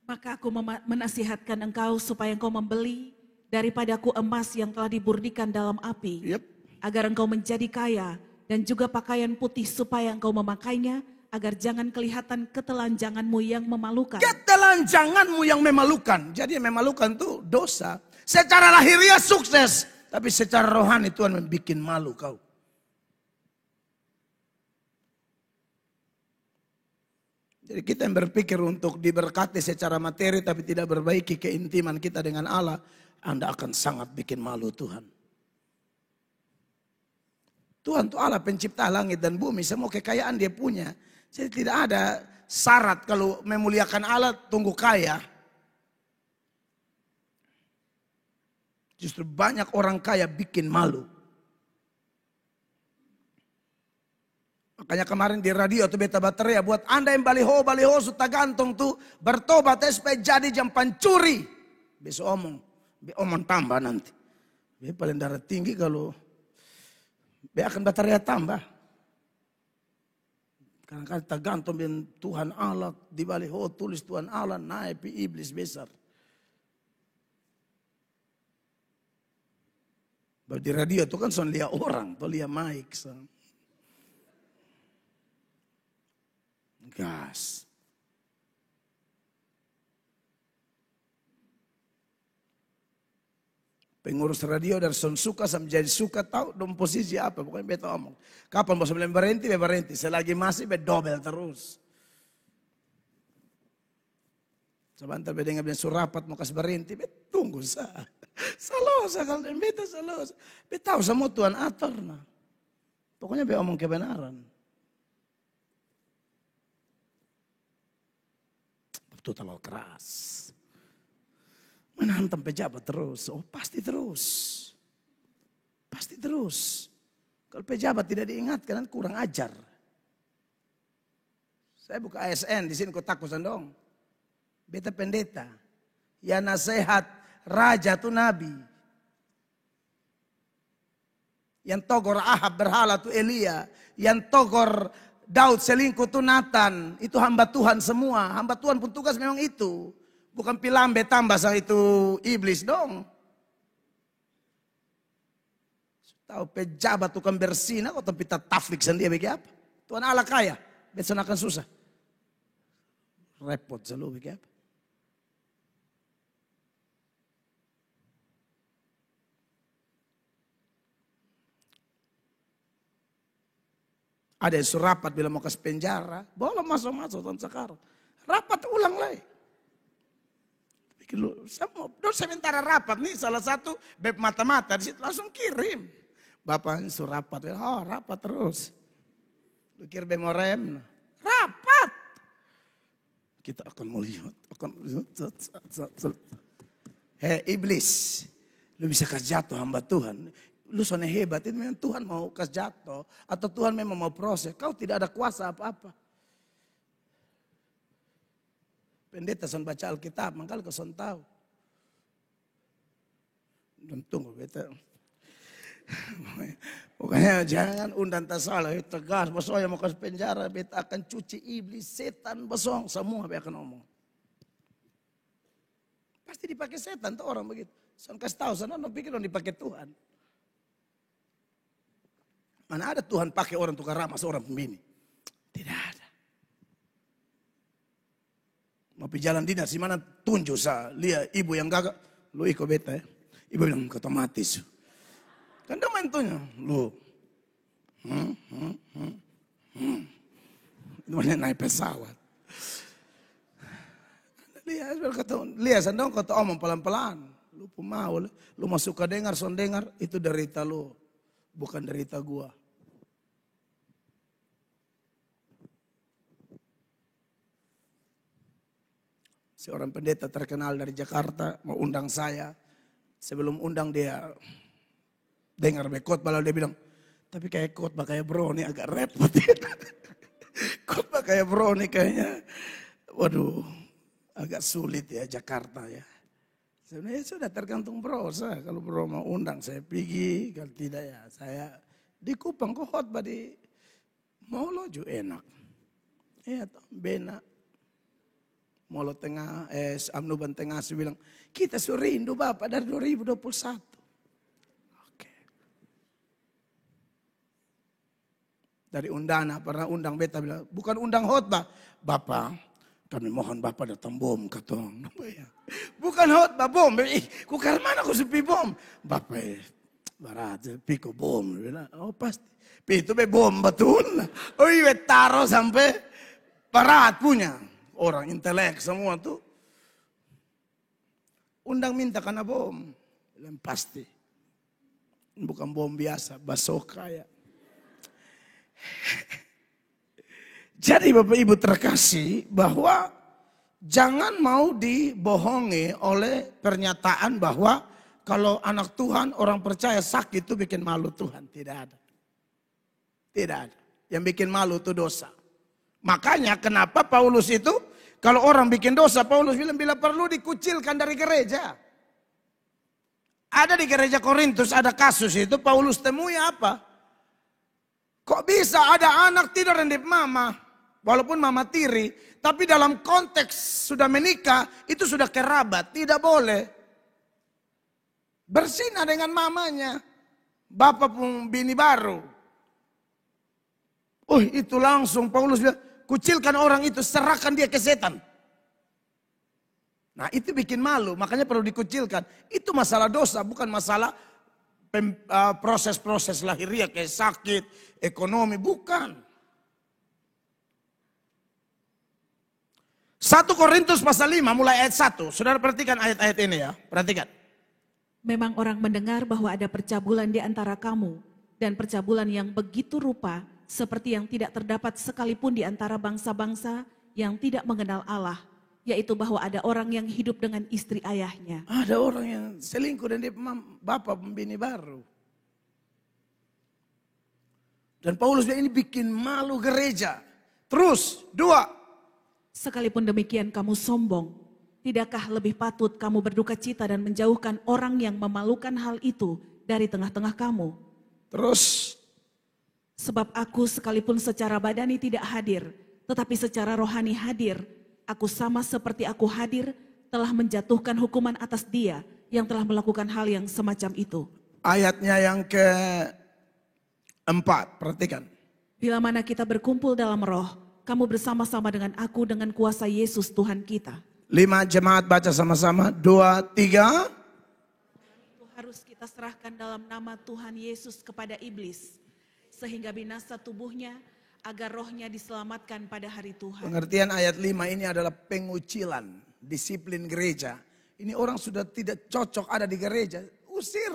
Maka aku menasihatkan engkau supaya engkau membeli daripadaku emas yang telah diburdikan dalam api. Yep. Agar engkau menjadi kaya dan juga pakaian putih supaya engkau memakainya. Agar jangan kelihatan ketelanjanganmu yang memalukan. Ketelanjanganmu yang memalukan. Jadi yang memalukan itu dosa. Secara lahiriah sukses. Tapi secara rohani Tuhan membuat malu kau. Jadi kita yang berpikir untuk diberkati secara materi tapi tidak berbaiki keintiman kita dengan Allah. Anda akan sangat bikin malu Tuhan. Tuhan itu Allah pencipta langit dan bumi. Semua kekayaan dia punya. Jadi tidak ada syarat kalau memuliakan Allah tunggu kaya. Justru banyak orang kaya bikin malu. Makanya kemarin di radio tuh beta bateria buat Anda yang baliho suta gantung tuh bertobat supaya jadi jam pancuri. Besok omong tambah nanti. Dia paling darah tinggi kalau dia akan bateria tambah. Kadang-kadang tergantung dengan Tuhan Allah. Di balik tulis Tuhan Allah naik iblis besar. Di radio itu kan son lihat orang, tuh lihat mic. Gas. Pengurus radio dari son suka sampai jadi suka tahu dong posisi apa. Pokoknya beta omong. Kapan bos belum berhenti, berhenti. Selagi masih dobel terus. Sebentar beda dengar bilang surapat mau kasih berhenti. Tunggu sah. Salosa kalau beta salosa. Beta tahu semua Tuhan atur. Nah. Pokoknya beta omong kebenaran. Betul terlalu keras. Menhantam pejabat terus. Oh pasti terus. Pasti terus. Kalau pejabat tidak diingatkan kurang ajar. Saya buka ASN di sini kau takut dong. Beta pendeta. Ya nasihat raja tu nabi. Yang togor Ahab berhala tu Elia. Yang togor Daud selingkuh tu Nathan. Itu hamba Tuhan semua. Hamba Tuhan pun tugas memang itu. Bukan pilambe tambah sang itu iblis dong. Tahu pejabat tukang bersih, kok tapi taflik sendiri bagi apa? Tuhan Allah kaya, besok akan susah. Repot selalu bagi apa? Ada yang surapat bila mau ke penjara, boleh masuk-masuk tahun sekarang. Rapat ulang lagi. Sementara rapat nih salah satu beb mata-mata di situ langsung kirim. Bapak ini suruh rapat, oh rapat terus. Lu kira bemorem, rapat. Kita akan melihat, hei iblis, lu bisa kasih jatuh hamba Tuhan. Lu soalnya hebat, itu memang Tuhan mau kasih jatuh. Atau Tuhan memang mau proses, kau tidak ada kuasa apa-apa. Pendeta son baca Alkitab, makanya kau son tahu. Dan tunggu beta. Pokoknya jangan undang tak salah, tegas. Bosong yang mau kasih penjara, beta akan cuci iblis, setan, bosong. Semua beta akan ngomong. Pasti dipakai setan tuh orang begitu. Son kasih tahu, sana no pikir dong dipakai Tuhan. Mana ada Tuhan pakai orang tukar ramah seorang pembini? Tidak ada. Mau pergi jalan dinas, di mana tunjuk saya. Lihat ibu yang gagak. Lu ikut beta ya. Ibu bilang, otomatis. Kan dia main tunya. Lu. Itu mana naik pesawat. Lihat sendong kata omong pelan-pelan. Lu pemau. Lu masuk ke dengar, son dengar. Itu derita lu. Bukan derita gua. Seorang pendeta terkenal dari Jakarta mau undang saya. Sebelum undang dia dengar khotbah lalu dia bilang, tapi kayak khotbah kayak bro ini agak repot ya. Khotbah kayak bro ini kayaknya, waduh agak sulit ya Jakarta ya. Sebenarnya sudah tergantung bro saya. Kalau bro mau undang saya pergi, kalau tidak ya saya di Kupang kok khotbah di Molo juga enak. Iya toh benak. Molo Tengah, Amnuban Tengah saya bilang, kita rindu Bapak dari 2021. Oke. Dari Undana, pernah undang beta bilang, bukan undang khotbah. Bapak, kami mohon Bapak datang bom katong. Bukan khotbah bom, kukar mana aku sepi bom. Bapak, barat, piko bom. Oh pasti, itu bom betul. Oh iya taruh sampai barat punya. Orang intelek semua tuh. Undang minta karena bom. Dan pasti. Bukan bom biasa, basoka ya. Jadi Bapak Ibu terkasih bahwa jangan mau dibohongi oleh pernyataan bahwa kalau anak Tuhan orang percaya sakit itu bikin malu Tuhan. Tidak ada. Tidak ada. Yang bikin malu itu dosa. Makanya kenapa Paulus itu kalau orang bikin dosa, Paulus bilang bila perlu dikucilkan dari gereja. Ada di gereja Korintus ada kasus itu Paulus temui apa? Kok bisa ada anak tidur di mama? walaupun mama tiri, tapi dalam konteks sudah menikah, itu sudah kerabat, tidak boleh. Berzina dengan mamanya, bapak pun bini baru. Oh itu langsung Paulus bilang, kucilkan orang itu, serahkan dia ke setan. Nah itu bikin malu, makanya perlu dikucilkan. Itu masalah dosa, bukan masalah proses-proses lahiriah kayak sakit, ekonomi, bukan. 1 Korintus pasal 5 mulai ayat 1. Saudara perhatikan ayat-ayat ini ya, perhatikan. Memang orang mendengar bahwa ada percabulan di antara kamu, dan percabulan yang begitu rupa seperti yang tidak terdapat sekalipun di antara bangsa-bangsa yang tidak mengenal Allah, yaitu bahwa ada orang yang hidup dengan istri ayahnya. Ada orang yang selingkuh dan dia bapak pembini baru. Dan Paulus bilang ini bikin malu gereja. Terus, 2. Sekalipun demikian kamu sombong, tidakkah lebih patut kamu berduka cita dan menjauhkan orang yang memalukan hal itu dari tengah-tengah kamu? Terus. Sebab aku sekalipun secara badani tidak hadir, tetapi secara rohani hadir. Aku sama seperti aku hadir telah menjatuhkan hukuman atas dia yang telah melakukan hal yang semacam itu. Ayatnya yang ke-4, perhatikan. Bila mana kita berkumpul dalam roh, kamu bersama-sama dengan aku dengan kuasa Yesus Tuhan kita. 5 jemaat baca sama-sama, 2, 3. Itu harus kita serahkan dalam nama Tuhan Yesus kepada iblis, sehingga binasa tubuhnya, agar rohnya diselamatkan pada hari Tuhan. Pengertian ayat 5 ini adalah pengucilan, disiplin gereja. Ini orang sudah tidak cocok ada di gereja, usir.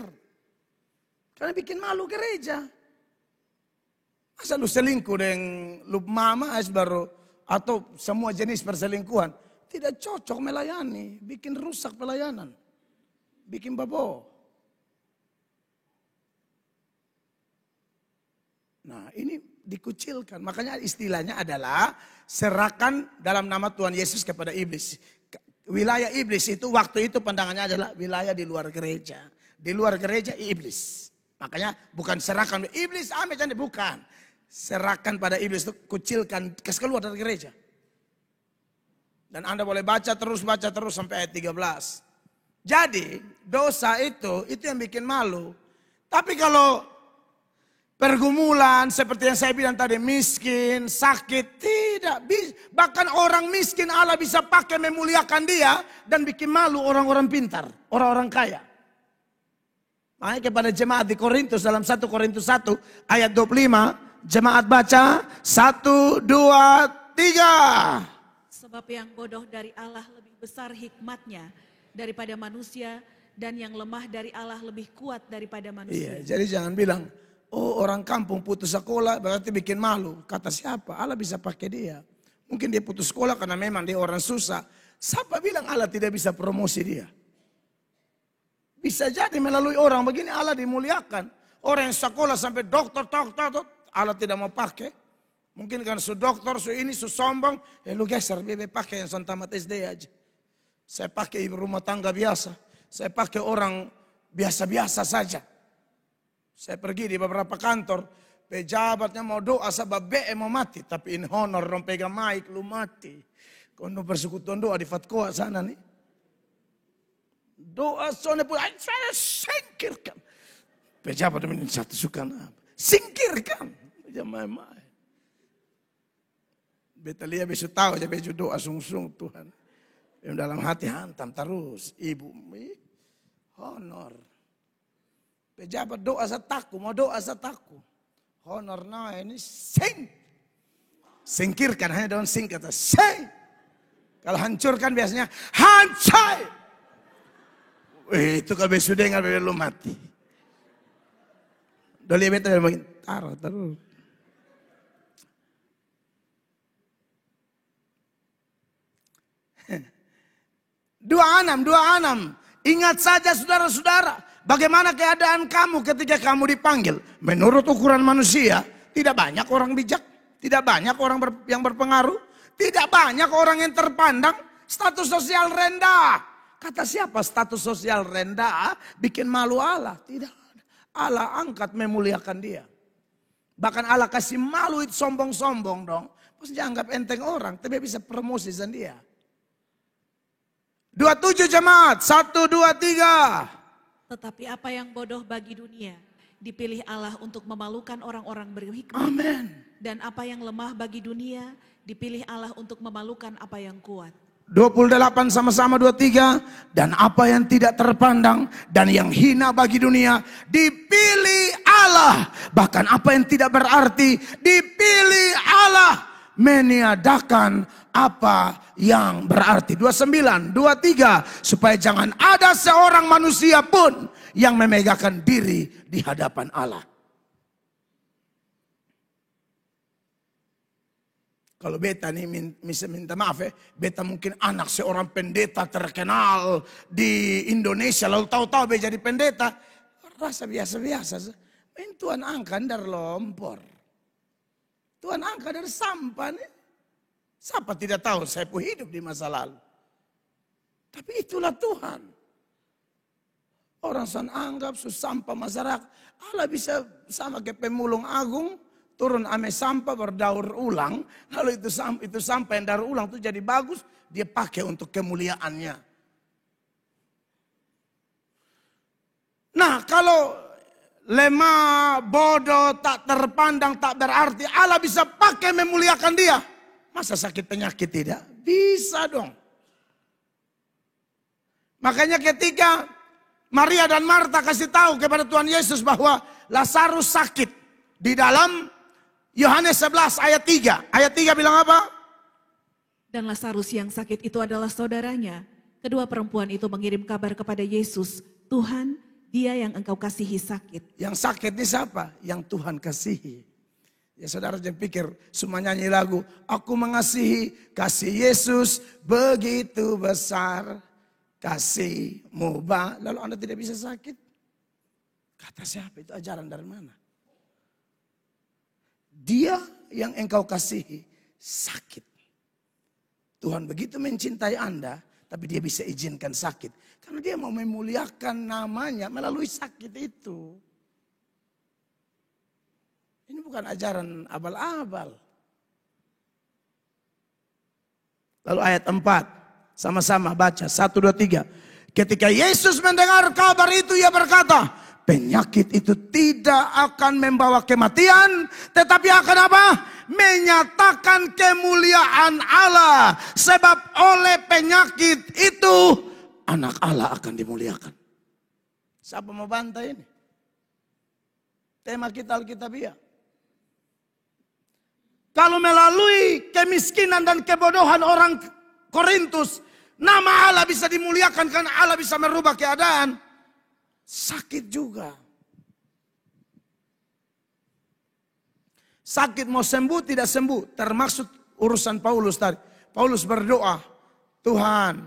Karena bikin malu gereja. Masa lu selingkuh dengan lu mama baru atau semua jenis perselingkuhan. Tidak cocok melayani, bikin rusak pelayanan. Bikin babo. Nah ini dikucilkan. Makanya istilahnya adalah serahkan dalam nama Tuhan Yesus kepada iblis. Wilayah iblis itu waktu itu pandangannya adalah wilayah di luar gereja. Di luar gereja iblis. Makanya bukan serahkan iblis ambil jadi bukan. Serahkan pada iblis itu kucilkan keluar dari gereja. Dan Anda boleh baca terus sampai ayat 13. Jadi dosa itu yang bikin malu. Tapi kalau pergumulan seperti yang saya bilang tadi, miskin, sakit, tidak bisa. Bahkan orang miskin Allah bisa pakai memuliakan dia dan bikin malu orang-orang pintar, orang-orang kaya. Makanya kepada jemaat di Korintus dalam 1 Korintus 1 ayat 25, jemaat baca 1, 2, 3. Sebab yang bodoh dari Allah lebih besar hikmatnya daripada manusia, dan yang lemah dari Allah lebih kuat daripada manusia. Iya, jadi jangan bilang, oh orang kampung putus sekolah berarti bikin malu. Kata siapa? Allah bisa pakai dia. Mungkin dia putus sekolah karena memang dia orang susah. Siapa bilang Allah tidak bisa promosi dia? Bisa jadi melalui orang begini Allah dimuliakan. Orang yang sekolah sampai dokter, Allah tidak mau pakai. Mungkin kan su dokter, su ini, su sombong. Lu geser, bebe pakai yang tamat SD aja. Saya pakai ibu rumah tangga biasa. Saya pakai orang biasa-biasa saja. Saya pergi di beberapa kantor, pejabatnya mau doa sebab BE mau mati. Tapi in honor, dong pegang mic, lu mati. Kono persekutuan doa di Fatkoa sana nih. Doa soalnya pun, saya singkirkan. Pejabat ini satu suka apa? Singkirkan. Jangan Betalia bisa tahu, aja baju doa sungsung Tuhan. Yang dalam hati hantam terus, ibu, honor. Pejabat doa sataku, mau doa sataku. Honor nah ini singkirkan, hanya daun sing kata sing. Kalau hancurkan biasanya hancur. Itu kalau besu dengar lu mati. Doli beta makin taruh terus. Dua enam. Ingat saja saudara-saudara, bagaimana keadaan kamu ketika kamu dipanggil. Menurut ukuran manusia, tidak banyak orang bijak, tidak banyak orang yang berpengaruh, tidak banyak orang yang terpandang, status sosial rendah. Kata siapa status sosial rendah bikin malu Allah? Tidak ada. Allah angkat memuliakan dia. Bahkan Allah kasih malu itu sombong-sombong dong. Maksudnya anggap enteng orang, tapi bisa promosi dia. 27 jemaat, 1, 2, 3. Tetapi apa yang bodoh bagi dunia, dipilih Allah untuk memalukan orang-orang berhikmat. Amin. Dan apa yang lemah bagi dunia, dipilih Allah untuk memalukan apa yang kuat. 28 sama-sama 23. Dan apa yang tidak terpandang dan yang hina bagi dunia dipilih Allah. Bahkan apa yang tidak berarti dipilih Allah meniadakan apa yang berarti. 29, 23. Supaya jangan ada seorang manusia pun yang memegahkan diri di hadapan Allah. Kalau beta nih minta maaf ya, beta mungkin anak seorang pendeta terkenal di Indonesia, lalu tahu-tahu beta jadi pendeta, rasa biasa-biasa. Tuhan angkat dari lompor, Tuhan angkat dari sampah nih. Siapa tidak tahu saya pun hidup di masa lalu, tapi itulah Tuhan. Orang san anggap sampah masyarakat, Allah bisa sama kayak pemulung agung. Turun ame sampah berdaur ulang. Lalu itu sampah yang daur ulang itu jadi bagus. Dia pakai untuk kemuliaannya. Nah kalau lemah, bodoh, tak terpandang, tak berarti. Allah bisa pakai memuliakan dia. Masa sakit penyakit tidak? Bisa dong. Makanya ketika Maria dan Marta kasih tahu kepada Tuhan Yesus bahwa Lazarus sakit. Di dalam Yohanes 11 ayat 3. Ayat 3 bilang apa? Dan Lazarus yang sakit itu adalah saudaranya. Kedua perempuan itu mengirim kabar kepada Yesus. Tuhan, dia yang engkau kasihi sakit. Yang sakit ini siapa? Yang Tuhan kasihi. Ya saudara jangan pikir semua nyanyi lagu. Aku mengasihi, kasih Yesus begitu besar. Kasihmu lalu Anda tidak bisa sakit. Kata siapa itu, ajaran dari mana? Dia yang engkau kasihi sakit. Tuhan begitu mencintai Anda, tapi dia bisa izinkan sakit. Karena dia mau memuliakan namanya melalui sakit itu. Ini bukan ajaran abal-abal. Lalu ayat 4, sama-sama baca, 1, 2, 3. Ketika Yesus mendengar kabar itu, ia berkata, penyakit itu tidak akan membawa kematian, tetapi akan apa? Menyatakan kemuliaan Allah. Sebab oleh penyakit itu, anak Allah akan dimuliakan. Siapa mau bantai ini? Tema kita Alkitabiah. Kalau melalui kemiskinan dan kebodohan orang Korintus, nama Allah bisa dimuliakan karena Allah bisa merubah keadaan. Sakit juga. Sakit mau sembuh tidak sembuh. Termaksud urusan Paulus tadi. Paulus berdoa. Tuhan,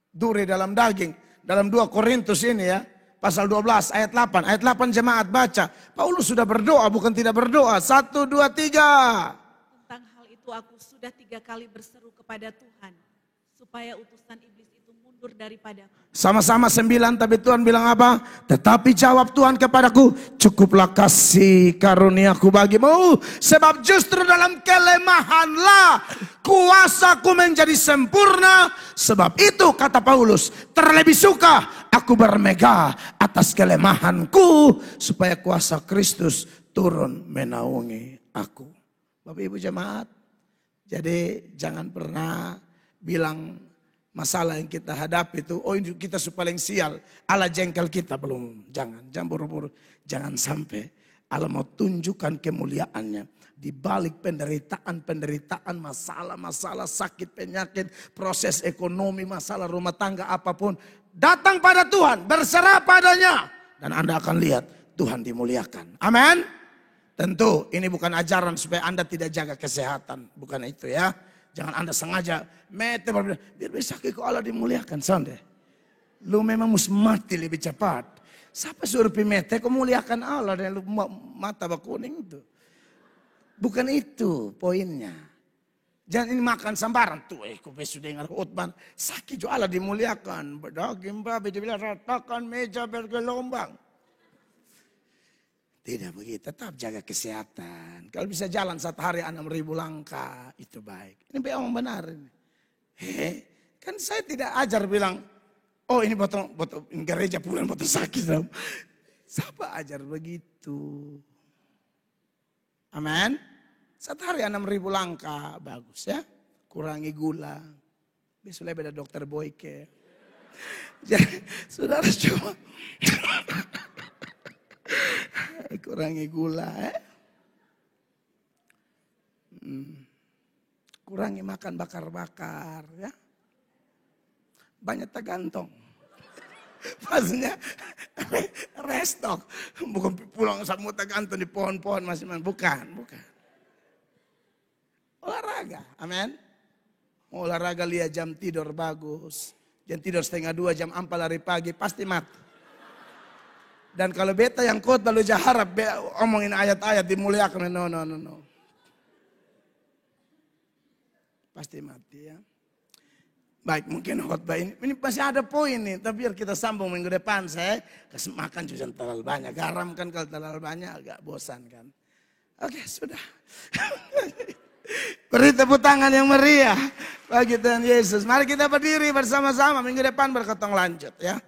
duri dalam daging. Dalam 2 Korintus ini ya. Pasal 12 ayat 8. Ayat 8 jemaat baca. Paulus sudah berdoa bukan tidak berdoa. 1, 2, 3. Tentang hal itu aku sudah 3 kali berseru kepada Tuhan. Supaya utusan iblis itu mundur daripadaku. Sama-sama 9, tapi Tuhan bilang apa? Tetapi jawab Tuhan kepadaku, cukuplah kasih karuniaku bagimu. Sebab justru dalam kelemahanlah kuasaku menjadi sempurna. Sebab itu kata Paulus, terlebih suka aku bermegah atas kelemahanku. Supaya kuasa Kristus turun menaungi aku. Bapak Ibu jemaat, jadi jangan pernah bilang masalah yang kita hadapi itu, oh ini kita paling sial, Allah jengkel kita, belum. Jangan buru-buru. Jangan sampai Allah mau tunjukkan kemuliaannya. Di balik penderitaan, masalah-masalah, sakit, penyakit, proses ekonomi, masalah rumah tangga, apapun. Datang pada Tuhan, berserah padanya. Dan Anda akan lihat Tuhan dimuliakan. Amin. Tentu ini bukan ajaran supaya Anda tidak jaga kesehatan. Bukan itu ya. Jangan Anda sengaja mete biar bisa kok Allah dimuliakan. Sonde. Lu memang mesti mati lebih cepat. Siapa suruh mete kok muliakan Allah dan lu mata kuning itu. Bukan itu poinnya. Jangan ini makan sambaran. Tuh kok sudah dengar khotbah. Sakit juga Allah dimuliakan. Berdaging babi dibilang ratakan meja bergelombang. Tidak begitu, tetap jaga kesehatan. Kalau bisa jalan 1 hari 6.000 langkah, itu baik. Ini memang benar. Kan saya tidak ajar bilang, oh ini botol gereja pulang botol sakit. Siapa ajar begitu? Amin. 1 hari 6.000 langkah, bagus ya. Kurangi gula. Besok beda dokter Boyke. Jadi saudara coba. Kurangi gula Kurangi makan bakar-bakar ya. Banyak tergantung. Maksudnya restock. Bukan pulang sama tergantung di pohon-pohon masih. Bukan. Olahraga, amin. Mau olahraga lihat jam tidur bagus. Jam tidur 1:30 jam 4 lari pagi pasti mati. Dan kalau beta yang khotbah lu harap omongin ayat-ayat dimuliakan. No. Pasti mati ya. Baik, mungkin khotbah ini masih ada poin nih. Tapi biar kita sambung minggu depan. Saya kasih makan juga terlalu banyak. Garam kan kalau terlalu banyak agak bosan kan. Oke, sudah. Beri tepuk tangan yang meriah bagi Tuhan Yesus. Mari kita berdiri bersama-sama. Minggu depan berkotong lanjut ya.